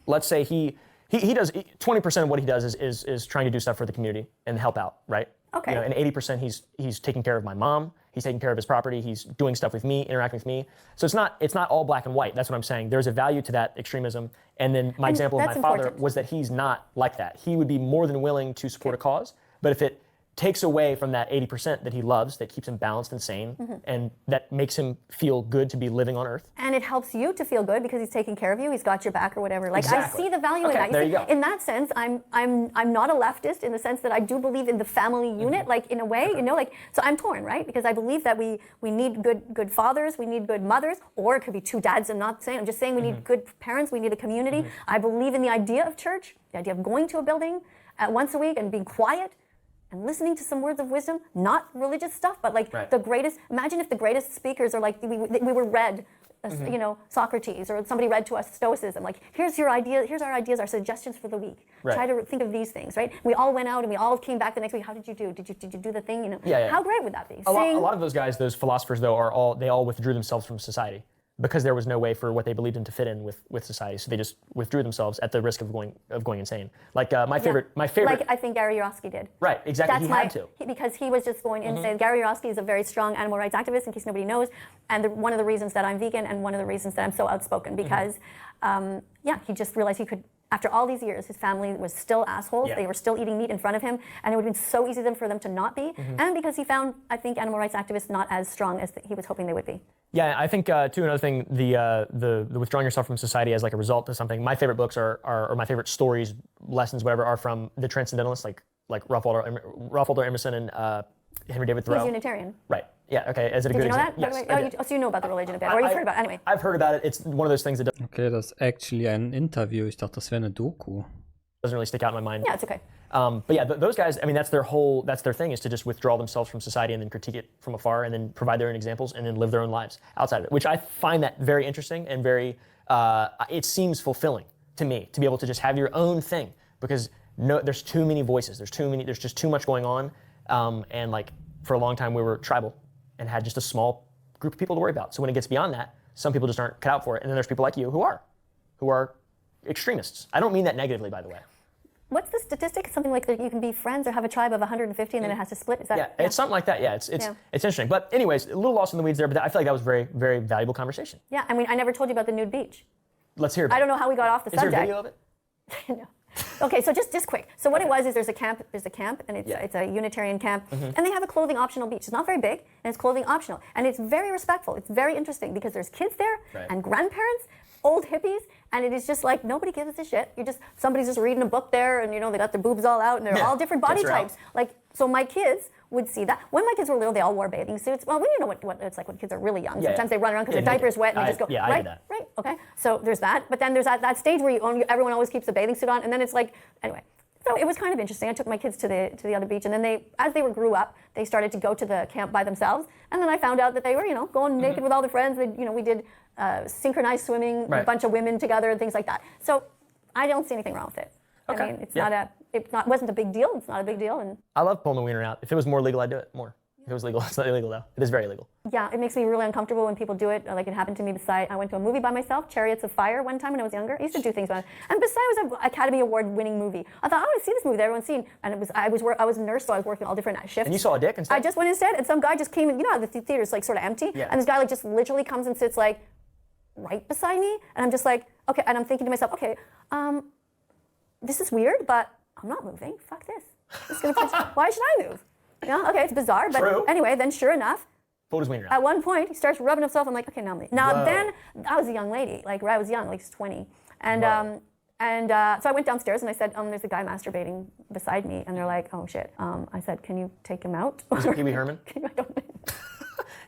Speaker 2: Let's say he does 20% of what he does is trying to do stuff for the community and help out, right?
Speaker 3: Okay.
Speaker 2: And 80% he's taking care of my mom. He's taking care of his property. He's doing stuff with me, interacting with me. So it's not all black and white. That's what I'm saying. There's a value to that extremism. And then my example of my father was that he's not like that. He would be more than willing to support a cause, but if it takes away from that 80% that he loves, that keeps him balanced and sane, and that makes him feel good to be living on Earth.
Speaker 3: And it helps you to feel good because he's taking care of you, he's got your back or whatever. Like
Speaker 2: Exactly.
Speaker 3: I see the value in that.
Speaker 2: There you go.
Speaker 3: In that sense, I'm not a leftist in the sense that I do believe in the family unit, like in a way, you know, like so I'm torn, right? Because I believe that we need good fathers, we need good mothers, or it could be two dads. I'm just saying we need good parents, we need a community. I believe in the idea of church, the idea of going to a building once a week and being quiet and listening to some words of wisdom, not religious stuff, but like the greatest. Imagine if the greatest speakers are like we were read, you know, Socrates, or somebody read to us Stoicism. Like here's your idea, here's our ideas, our suggestions for the week.
Speaker 2: Right.
Speaker 3: Try to think of these things, right? We all went out and we all came back the next week. How did you do? Did you do the thing? You know, how great would that be?
Speaker 2: A lot of those guys, those philosophers though, they all withdrew themselves from society, because there was no way for what they believed in to fit in with society. So they just withdrew themselves at the risk of going insane. Like my favorite.
Speaker 3: Like I think Gary Yourofsky did.
Speaker 2: Right, exactly.
Speaker 3: That's
Speaker 2: he had to.
Speaker 3: Because he was just going insane. Gary Yourofsky is a very strong animal rights activist, in case nobody knows. And one of the reasons that I'm vegan, and one of the reasons that I'm so outspoken, because he just realized he could. After all these years, his family was still assholes.
Speaker 2: Yeah.
Speaker 3: They were still eating meat in front of him, and it would have been so easy for them to not be. And because he found, I think, animal rights activists not as strong as he was hoping they would be.
Speaker 2: Yeah, I think too, another thing, the withdrawing yourself from society as like a result of something. My favorite books or my favorite stories, lessons, whatever, are from the Transcendentalists, like Ralph Waldo Emerson and Henry David Thoreau.
Speaker 3: He's Unitarian.
Speaker 2: Right. Yeah. Okay. Is it a good
Speaker 3: Did you know
Speaker 2: example?
Speaker 3: that? By the way? So you know about the religion a bit, or you've heard about it anyway.
Speaker 2: I've heard about it. It's one of those things that
Speaker 1: Okay, das ist actually ein Interview. Ich dachte, das wäre eine Doku.
Speaker 2: doesn't really stick out in my mind.
Speaker 3: Yeah, it's okay.
Speaker 2: But yeah, those guys, I mean, that's their thing, is to just withdraw themselves from society and then critique it from afar and then provide their own examples and then live their own lives outside of it, which I find that very interesting and very, it seems fulfilling to me to be able to just have your own thing, because there's too many voices, there's just too much going on. And like for a long time we were tribal and had just a small group of people to worry about. So when it gets beyond that, some people just aren't cut out for it. And then there's people like you who are extremists. I don't mean that negatively, by the way.
Speaker 3: What's the statistic? It's something like that you can be friends or have a tribe of 150 and then it has to split. Is that?
Speaker 2: Yeah, it's something like that. Yeah, it's interesting. But anyways, a little lost in the weeds there, but I feel like that was very, very valuable conversation.
Speaker 3: Yeah, I mean, I never told you about the nude beach.
Speaker 2: Let's hear about it.
Speaker 3: I don't know how we got off the subject.
Speaker 2: Is there a video of it?
Speaker 3: No. Okay, so just quick. So what it was is there's a camp, and it's a Unitarian camp, and they have a clothing optional beach. It's not very big, and it's clothing optional, and it's very respectful. It's very interesting because there's kids there and grandparents, old hippies, and it is just like nobody gives a shit. Somebody's just reading a book there, and they got their boobs all out, and they're all different body types. Like, so my kids would see that. When my kids were little, they all wore bathing suits. Well, you know what it's like when kids are really young. Sometimes they run around because their diaper's wet and they just go,
Speaker 2: I did that.
Speaker 3: Right, okay. So there's that. But then there's that stage where everyone always keeps a bathing suit on, and then it's like, anyway. So it was kind of interesting. I took my kids to the other beach, and then as they grew up, they started to go to the camp by themselves. And then I found out that they were, going naked with all their friends. We did synchronized swimming, a bunch of women together and things like that. So I don't see anything wrong with it.
Speaker 2: Okay.
Speaker 3: I mean, it wasn't a big deal. It's not a big deal. And
Speaker 2: I love pulling the wiener out. If it was more legal, I'd do it more. If it was legal, it's not illegal though. It is very legal.
Speaker 3: Yeah, it makes me really uncomfortable when people do it. Like it happened to me I went to a movie by myself, Chariots of Fire, one time when I was younger. I used to do things by myself. And Beside was an Academy Award-winning movie. I thought, I want to see this movie that everyone's seen. And I was a nurse, so I was working all different shifts.
Speaker 2: And you saw a dick instead?
Speaker 3: I just went instead, and some guy just came in. The theater's like sort of empty, and this guy like just literally comes and sits like right beside me, and I'm just like, okay, and I'm thinking to myself, okay, this is weird, but I'm not moving. Fuck this. Why should I move? Okay, it's bizarre, but anyway, then sure enough,
Speaker 2: pulled his wiener out.
Speaker 3: At one point, he starts rubbing himself. I'm like, okay, now I'm leaving. Now then, I was a young lady, like I was young, like 20, and so I went downstairs and I said, there's a guy masturbating beside me, and they're like, oh shit. I said, can you take him out?
Speaker 2: Was it Pee Wee Herman?
Speaker 3: I don't know.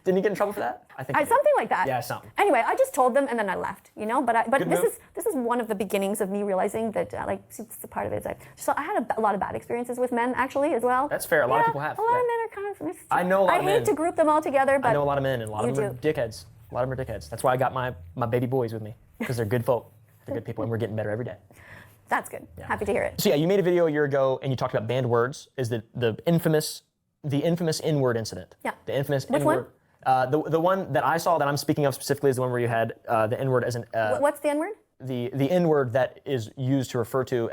Speaker 2: Didn't you get in trouble for that? I think
Speaker 3: something like that.
Speaker 2: Yeah, something.
Speaker 3: Anyway, I just told them and then I left, But this is one of the beginnings of me realizing that, it's a part of it. So I had a lot of bad experiences with men actually as well.
Speaker 2: That's fair. A lot of people have.
Speaker 3: A lot of men are kind of.
Speaker 2: I know a lot of men.
Speaker 3: I hate to group them all together, but
Speaker 2: I know a lot of men, and a lot of them are dickheads. A lot of them are dickheads. That's why I got my baby boys with me, because they're good folk. They're good people, and we're getting better every day.
Speaker 3: That's good. Yeah. Happy to hear it.
Speaker 2: So yeah, you made a video a year ago, and you talked about banned words. Is the infamous N-word incident?
Speaker 3: Yeah.
Speaker 2: The infamous
Speaker 3: Which
Speaker 2: N-word.
Speaker 3: one?
Speaker 2: The one that I saw that I'm speaking of specifically is the one where you had the N-word as an.
Speaker 3: What's the N-word?
Speaker 2: The N-word that is used to refer to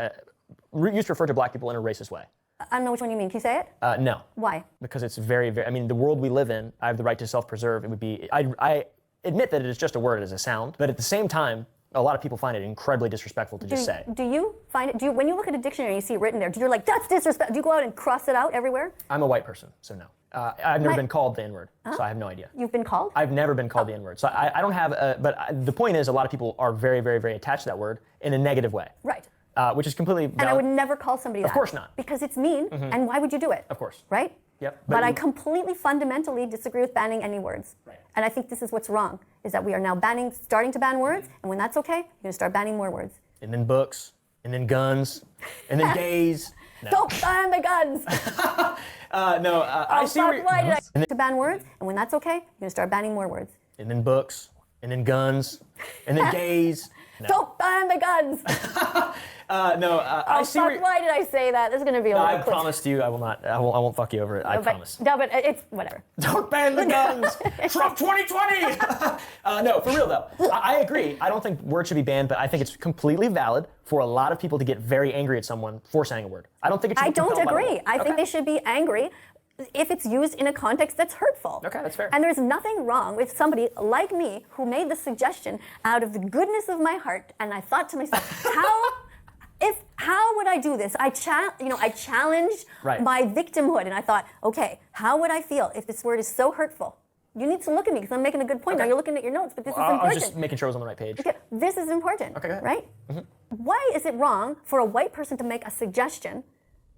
Speaker 2: black people in a racist way.
Speaker 3: I don't know which one you mean. Can you say it?
Speaker 2: No.
Speaker 3: Why?
Speaker 2: Because it's very, very. I mean, the world we live in, I have the right to self-preserve. It would be. I admit that it is just a word as a sound, but at the same time, a lot of people find it incredibly disrespectful to just say.
Speaker 3: Do you find it? When you look at a dictionary and you see it written there, do you like that's disrespect? Do you go out and cross it out everywhere?
Speaker 2: I'm a white person, so no. I've never been called the N-word, so I have no idea.
Speaker 3: You've been called?
Speaker 2: I've never been called the N-word, so I don't have. But the point is, a lot of people are very, very, very attached to that word in a negative way.
Speaker 3: Right.
Speaker 2: Which is completely valid.
Speaker 3: And I would never call somebody that.
Speaker 2: Of course not.
Speaker 3: Because it's mean, and why would you do it?
Speaker 2: Of course.
Speaker 3: Right?
Speaker 2: Yep.
Speaker 3: But I completely fundamentally disagree with banning any words.
Speaker 2: Right.
Speaker 3: And I think this is what's wrong, is that we are now starting to ban words, and when that's okay, you're going to start banning more words.
Speaker 2: And then books, and then guns, and then gays. No.
Speaker 3: Don't ban the guns!
Speaker 2: I see
Speaker 3: why did I to ban words, and when that's okay, you're going to start banning more words.
Speaker 2: And then books, and then guns, and then gays. No.
Speaker 3: Don't ban the guns!
Speaker 2: I see.
Speaker 3: Why did I say that? This is going to be a little
Speaker 2: I promised you I will not. I won't fuck you over it. I promise.
Speaker 3: No, but it's whatever.
Speaker 2: Don't ban the guns. Trump 2020. No, for real though. I agree. I don't think words should be banned, but I think it's completely valid for a lot of people to get very angry at someone for saying a word. I don't think it should be
Speaker 3: I don't
Speaker 2: compelled by
Speaker 3: agree.
Speaker 2: law.
Speaker 3: I think they should be angry if it's used in a context that's hurtful.
Speaker 2: Okay, that's fair.
Speaker 3: And there's nothing wrong with somebody like me who made the suggestion out of the goodness of my heart, and I thought to myself, how would I do this? I challenged my victimhood, and I thought, okay, how would I feel if this word is so hurtful? You need to look at me because I'm making a good point.
Speaker 2: Okay.
Speaker 3: Now you're looking at your notes, but this is important.
Speaker 2: I was just making sure I was on the right page.
Speaker 3: Okay, this is important.
Speaker 2: Okay, go ahead.
Speaker 3: Right? Mm-hmm. Why is it wrong for a white person to make a suggestion?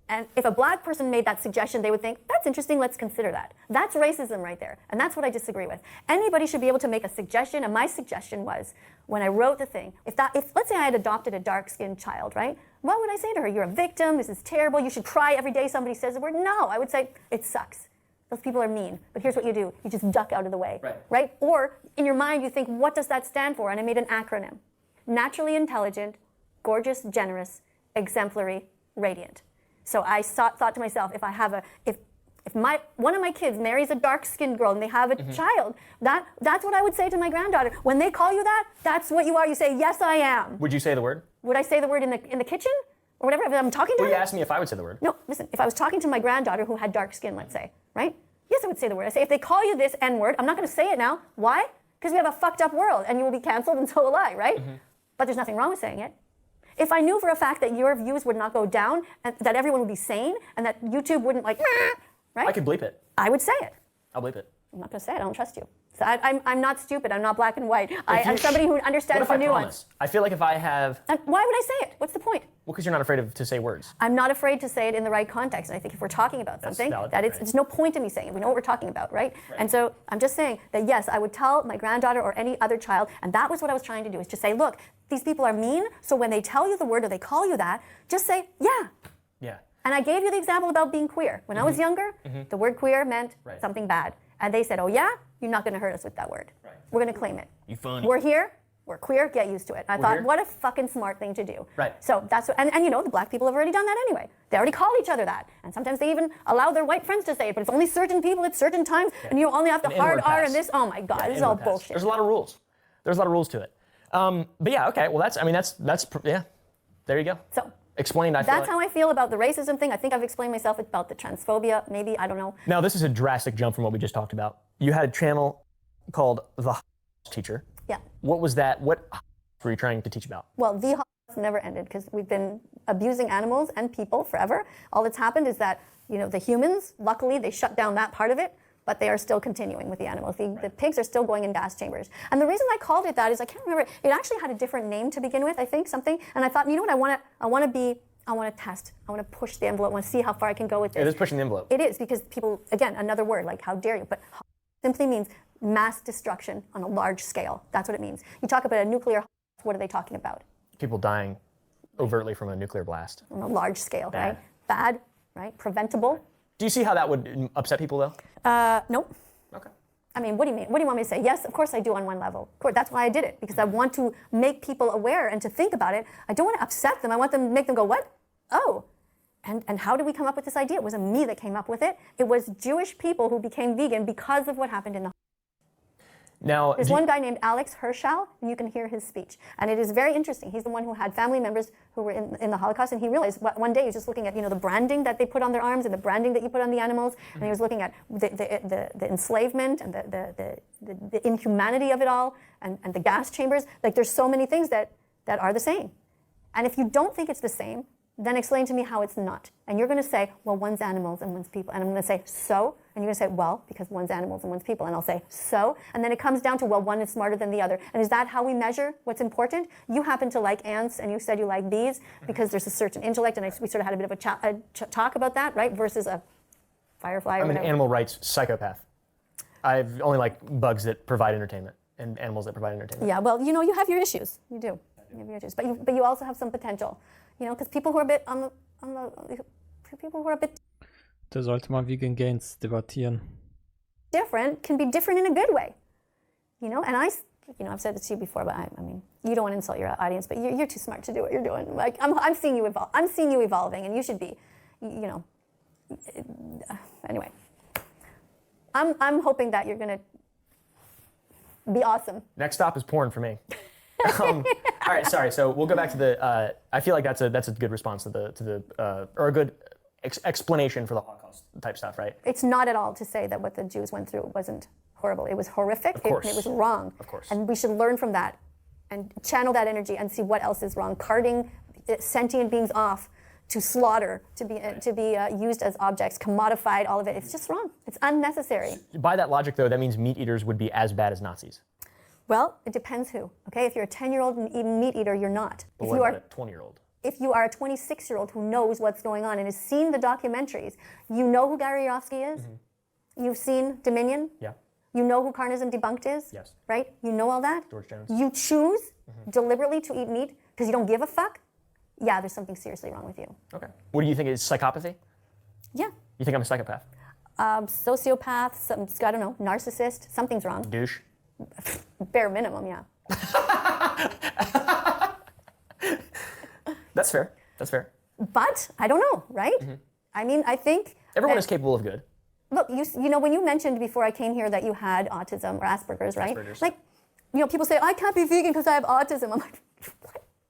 Speaker 3: And if a black person made that suggestion, they would think, that's interesting, let's consider that. That's racism right there. And that's what I disagree with. Anybody should be able to make a suggestion, and my suggestion was, when I wrote the thing, if let's say I had adopted a dark-skinned child, right? What would I say to her? You're a victim, this is terrible, you should cry every day somebody says a word. No, I would say, it sucks. Those people are mean. But here's what you do. You just duck out of the way. Right? Or in your mind, you think, what does that stand for? And I made an acronym. Naturally intelligent, gorgeous, generous, exemplary, radiant. So I thought to myself, if one of my kids marries a dark-skinned girl and they have a child, that's what I would say to my granddaughter. When they call you that, that's what you are. You say, yes, I am.
Speaker 2: Would you say the word?
Speaker 3: Would I say the word in the kitchen? or whatever, if I'm talking to
Speaker 2: Well,
Speaker 3: her.
Speaker 2: you asked me if I would say the word.
Speaker 3: No, listen, if I was talking to my granddaughter who had dark skin, let's say, right? Yes, I would say the word. I say, if they call you this N-word, I'm not going to say it now. Why? Because we have a fucked up world, and you will be canceled, and so will I, right? But there's nothing wrong with saying it. If I knew for a fact that your views would not go down, and that everyone would be sane, and that YouTube wouldn't like, right?
Speaker 2: I could bleep it.
Speaker 3: I would say it.
Speaker 2: I'll bleep it.
Speaker 3: I'm not going to say it. I don't trust you. So I'm not stupid. I'm not black and white. I'm somebody who understands the
Speaker 2: What if I
Speaker 3: nuance.
Speaker 2: promise? I feel like if I have...
Speaker 3: And why would I say it? What's the point?
Speaker 2: Well, because you're not afraid to say words.
Speaker 3: I'm not afraid to say it in the right context. And I think if we're talking about
Speaker 2: That's
Speaker 3: something,
Speaker 2: valid,
Speaker 3: that
Speaker 2: right.
Speaker 3: it's no point in me saying it. We know what we're talking about, right? And so I'm just saying that, yes, I would tell my granddaughter or any other child, and that was what I was trying to do, is just say, look, these people are mean, so when they tell you the word or they call you that, just say, yeah.
Speaker 2: Yeah.
Speaker 3: And I gave you the example about being queer. When I was younger, the word queer meant something bad. And they said, oh yeah? You're not going to hurt us with that word.
Speaker 2: Right.
Speaker 3: We're going to claim it.
Speaker 2: You funny.
Speaker 3: We're here. We're queer. Get used to it. I thought,
Speaker 2: here.
Speaker 3: what a fucking smart thing to do.
Speaker 2: Right.
Speaker 3: So that's what, and you know, the black people have already done that anyway. They already call each other that. And sometimes they even allow their white friends to say it, but it's only certain people at certain times, and you only have the
Speaker 2: An
Speaker 3: hard
Speaker 2: inward
Speaker 3: R
Speaker 2: pass.
Speaker 3: and this. Oh my God,
Speaker 2: Yeah,
Speaker 3: this is all
Speaker 2: inward pass.
Speaker 3: bullshit.
Speaker 2: There's a lot of rules. There's a lot of rules to it. But yeah, okay. Well, that's yeah. There you go.
Speaker 3: So
Speaker 2: Explained. I feel
Speaker 3: that's
Speaker 2: like.
Speaker 3: how I feel about the racism thing. I think I've explained myself about the transphobia. Maybe, I don't know.
Speaker 2: Now, this is a drastic jump from what we just talked about. You had a channel called The Teacher.
Speaker 3: Yeah.
Speaker 2: What was that? What were you trying to teach about?
Speaker 3: Well, the never ended because we've been abusing animals and people forever. All that's happened is that, you know, the humans, luckily, they shut down that part of it, but they are still continuing with the animals. The pigs are still going in gas chambers. And the reason I called it that is I can't remember. It actually had a different name to begin with, I think, something. And I thought, you know what, I want to test. I want to push the envelope. I want to see how far I can go with this.
Speaker 2: It is pushing the envelope.
Speaker 3: It is, because people, again, another word, like how dare you, but simply means mass destruction on a large scale. That's what it means. You talk about a nuclear, what are they talking about?
Speaker 2: People dying overtly from a nuclear blast.
Speaker 3: On a large scale,
Speaker 2: Bad.
Speaker 3: right? Bad, right? Preventable.
Speaker 2: Do you see how that would upset people, though?
Speaker 3: Nope.
Speaker 2: Okay.
Speaker 3: I mean, what do you mean? What do you want me to say? Yes, of course I do on one level. Of course, that's why I did it, because I want to make people aware and to think about it. I don't want to upset them. I want them to make them go, what? Oh. And how did we come up with this idea? It wasn't me that came up with it. It was Jewish people who became vegan because of what happened in the
Speaker 2: Now,
Speaker 3: There's one guy named Alex Herschel, and you can hear his speech. And it is very interesting. He's the one who had family members who were in the Holocaust, and he realized one day he was just looking at, you know, the branding that they put on their arms and the branding that you put on the animals, and he was looking at the enslavement and the inhumanity of it all, and the gas chambers. Like, there's so many things that are the same. And if you don't think it's the same, then explain to me how it's not. And you're going to say, well, one's animals and one's people. And I'm going to say, so? And you're going to say, well, because one's animals and one's people. And I'll say, so? And then it comes down to, well, one is smarter than the other. And is that how we measure what's important? You happen to like ants, and you said you like bees because there's a certain intellect, and we sort of had a bit of a talk about that, right? Versus a firefly or
Speaker 2: I'm an
Speaker 3: whatever.
Speaker 2: animal rights psychopath. I only like bugs that provide entertainment and animals that provide entertainment.
Speaker 3: Yeah, well, you know, you have your issues. You do. You have your issues. But you also have some potential. You know, because people who are a bit people who are a bit
Speaker 1: Da sollte man Vegan Gains debattieren.
Speaker 3: different can be different in a good way. You know, and I've said this to you before, but I mean, you don't want to insult your audience, but you're too smart to do what you're doing. Like, I'm seeing you evolve. I'm seeing you evolving, and you should be, you know. Anyway, I'm hoping that you're gonna be awesome.
Speaker 2: Next stop is porn for me. All right, sorry. So we'll go back to the. I feel like that's a good response to the or a good explanation for the Holocaust type stuff, right?
Speaker 3: It's not at all to say that what the Jews went through wasn't horrible. It was horrific.
Speaker 2: Of course.
Speaker 3: It was wrong.
Speaker 2: Of course.
Speaker 3: And we should learn from that and channel that energy and see what else is wrong. Carting sentient beings off to slaughter, to be used as objects, commodified, all of it. It's just wrong. It's unnecessary.
Speaker 2: By that logic, though, that means meat eaters would be as bad as Nazis.
Speaker 3: Well, it depends who. Okay, if you're a 10-year-old meat eater, you're not.
Speaker 2: But
Speaker 3: If
Speaker 2: what
Speaker 3: you
Speaker 2: about
Speaker 3: are
Speaker 2: a 20-year-old?
Speaker 3: If you are a 26-year-old who knows what's going on and has seen the documentaries, you know who Gary Yourofsky is. Mm-hmm. You've seen Dominion.
Speaker 2: Yeah.
Speaker 3: You know who Carnism Debunked is.
Speaker 2: Yes.
Speaker 3: Right? You know all that.
Speaker 2: George Jones.
Speaker 3: You choose deliberately to eat meat because you don't give a fuck. Yeah, there's something seriously wrong with you.
Speaker 2: Okay. What do you think is psychopathy?
Speaker 3: Yeah.
Speaker 2: You think I'm a psychopath?
Speaker 3: Sociopath, I don't know, narcissist, something's wrong.
Speaker 2: Douche?
Speaker 3: Bare minimum, yeah.
Speaker 2: That's fair. That's fair.
Speaker 3: But I don't know, right? I mean, I think
Speaker 2: Everyone
Speaker 3: that-
Speaker 2: is capable of good.
Speaker 3: Look, you know, when you mentioned before I came here that you had autism or Asperger's, right?
Speaker 2: Asperger's.
Speaker 3: Like, you know, people say, I can't be vegan because I have autism. I'm like,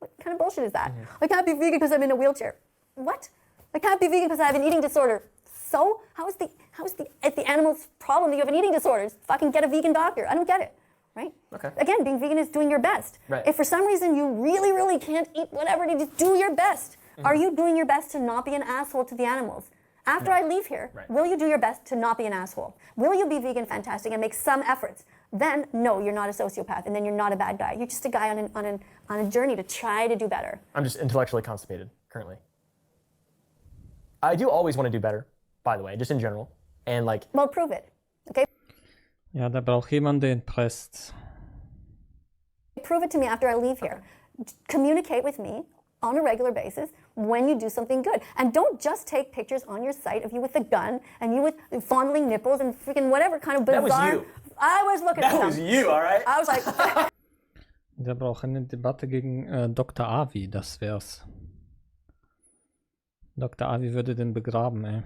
Speaker 3: what kind of bullshit is that? I can't be vegan because I'm in a wheelchair. what? I can't be vegan because I have an eating disorder. So how is the animal's problem that you have an eating disorder? Just fucking get a vegan doctor. I don't get it, right?
Speaker 2: Okay.
Speaker 3: Again, being vegan is doing your best.
Speaker 2: Right.
Speaker 3: If for some reason you really, really can't eat whatever, then just do your best. Are you doing your best to not be an asshole to the animals? After I leave here, will you do your best to not be an asshole? Will you be vegan fantastic and make some efforts? Then, no, you're not a sociopath, and then you're not a bad guy. You're just a guy on a journey to try to do better.
Speaker 2: I'm just intellectually constipated currently. I do always want to do better, by the way, just in general. And like,
Speaker 3: Well, prove it, okay?
Speaker 1: Ja, da braucht jemand, den presst.
Speaker 3: Prove it to me after I leave here. Communicate with me on a regular basis when you do something good. And don't just take pictures on your site of you with a gun and you with fondling nipples and freaking whatever kind of bizarre...
Speaker 2: That was you.
Speaker 3: I was looking at
Speaker 2: that was you, all right?
Speaker 3: I was like...
Speaker 1: Der braucht eine Debatte gegen Dr. Avi, das wär's. Dr. Avi würde den begraben, ey.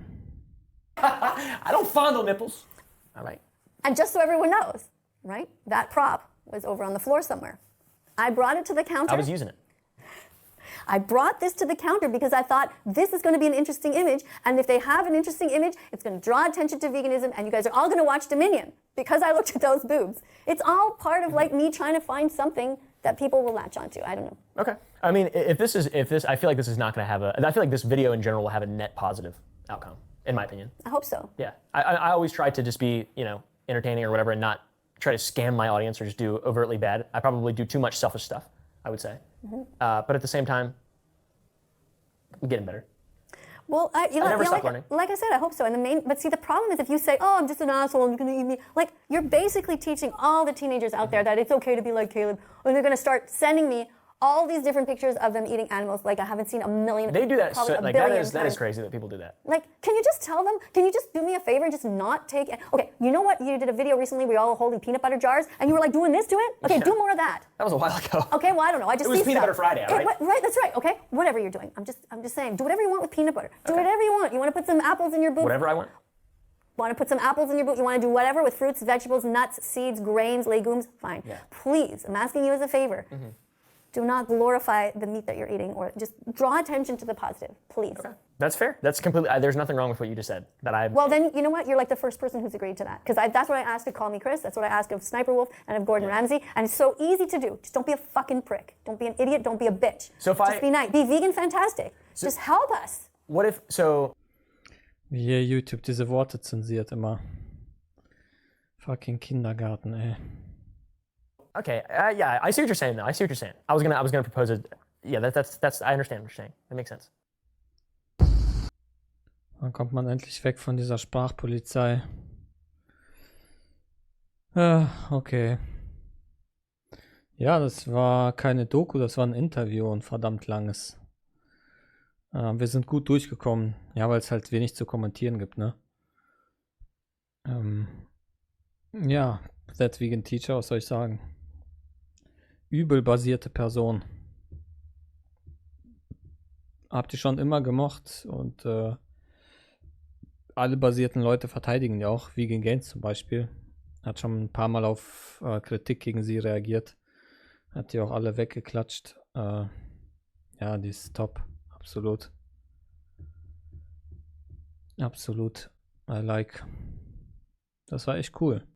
Speaker 2: I don't fondle nipples. All right.
Speaker 3: And just so everyone knows, right? That prop was over on the floor somewhere. I brought it to the counter.
Speaker 2: I was using it.
Speaker 3: I brought this to the counter because I thought this is going to be an interesting image, and if they have an interesting image, it's going to draw attention to veganism, and you guys are all going to watch Dominion because I looked at those boobs. It's all part of like me trying to find something that people will latch onto. I don't know.
Speaker 2: Okay. I mean, if this, I feel like this is not going to have I feel like this video in general will have a net positive outcome, in my opinion.
Speaker 3: I hope so.
Speaker 2: Yeah. I always try to just be, entertaining or whatever and not try to scam my audience or just do overtly bad. I probably do too much selfish stuff, I would say. But at the same time, I'm getting better.
Speaker 3: Well,
Speaker 2: I never stop learning.
Speaker 3: Like I said, I hope so. But see, the problem is if you say, "Oh, I'm just an asshole, you're gonna eat me," like you're basically teaching all the teenagers out there that it's okay to be like Caleb, and they're gonna start sending me all these different pictures of them eating animals. Like I haven't seen a million.
Speaker 2: They do that.
Speaker 3: probably a
Speaker 2: Like
Speaker 3: billion
Speaker 2: that is
Speaker 3: times.
Speaker 2: crazy that people do that.
Speaker 3: Like, can you just tell them? Can you just do me a favor and just not take it? Okay, you know what? You did a video recently where you all holding peanut butter jars, and you were like doing this to it. Okay, do more of that.
Speaker 2: That was a while ago.
Speaker 3: Okay, well I don't know. I just
Speaker 2: It was
Speaker 3: see
Speaker 2: Peanut
Speaker 3: stuff.
Speaker 2: Butter Friday, right?
Speaker 3: Right, that's right. Okay, whatever you're doing. I'm just saying. Do whatever you want with peanut butter. Do whatever you want. You want to put some apples in your boot?
Speaker 2: Whatever I want.
Speaker 3: Want to put some apples in your boot? You want to do whatever with fruits, vegetables, nuts, seeds, grains, legumes? Fine.
Speaker 2: Yeah.
Speaker 3: Please, I'm asking you as a favor. Do not glorify the meat that you're eating, or just draw attention to the positive, please.
Speaker 2: Okay. That's fair. That's completely. There's nothing wrong with what you just said.
Speaker 3: Well, then you know what? You're like the first person who's agreed to that, because that's what I asked of Call Me Chris. That's what I asked of Sniper Wolf and of Gordon Ramsay, and it's so easy to do. Just don't be a fucking prick. Don't be an idiot. Don't be a bitch.
Speaker 2: So if
Speaker 3: just be nice. Be vegan, fantastic. Just help us.
Speaker 2: What if so?
Speaker 1: Wie hier YouTube diese Worte zensiert immer. Fucking Kindergarten, ey.
Speaker 2: Okay, yeah, I see what you're saying though. I see what you're saying. I was gonna propose it. Yeah, that's. I understand what you're saying. That makes sense.
Speaker 1: Dann kommt man endlich weg von dieser Sprachpolizei. Okay. Ja, das war keine Doku, das war ein Interview, ein verdammt langes. Wir sind gut durchgekommen. Ja, weil es halt wenig zu kommentieren gibt, ne? Ja, That Vegan Teacher, was soll ich sagen? Übelbasierte Person. Habt ihr schon immer gemocht und alle basierten Leute verteidigen ja auch, Vegan Gains zum Beispiel. Hat schon ein paar Mal auf Kritik gegen sie reagiert. Hat die auch alle weggeklatscht. Ja, die ist top. Absolut. Absolut. I like. Das war echt cool.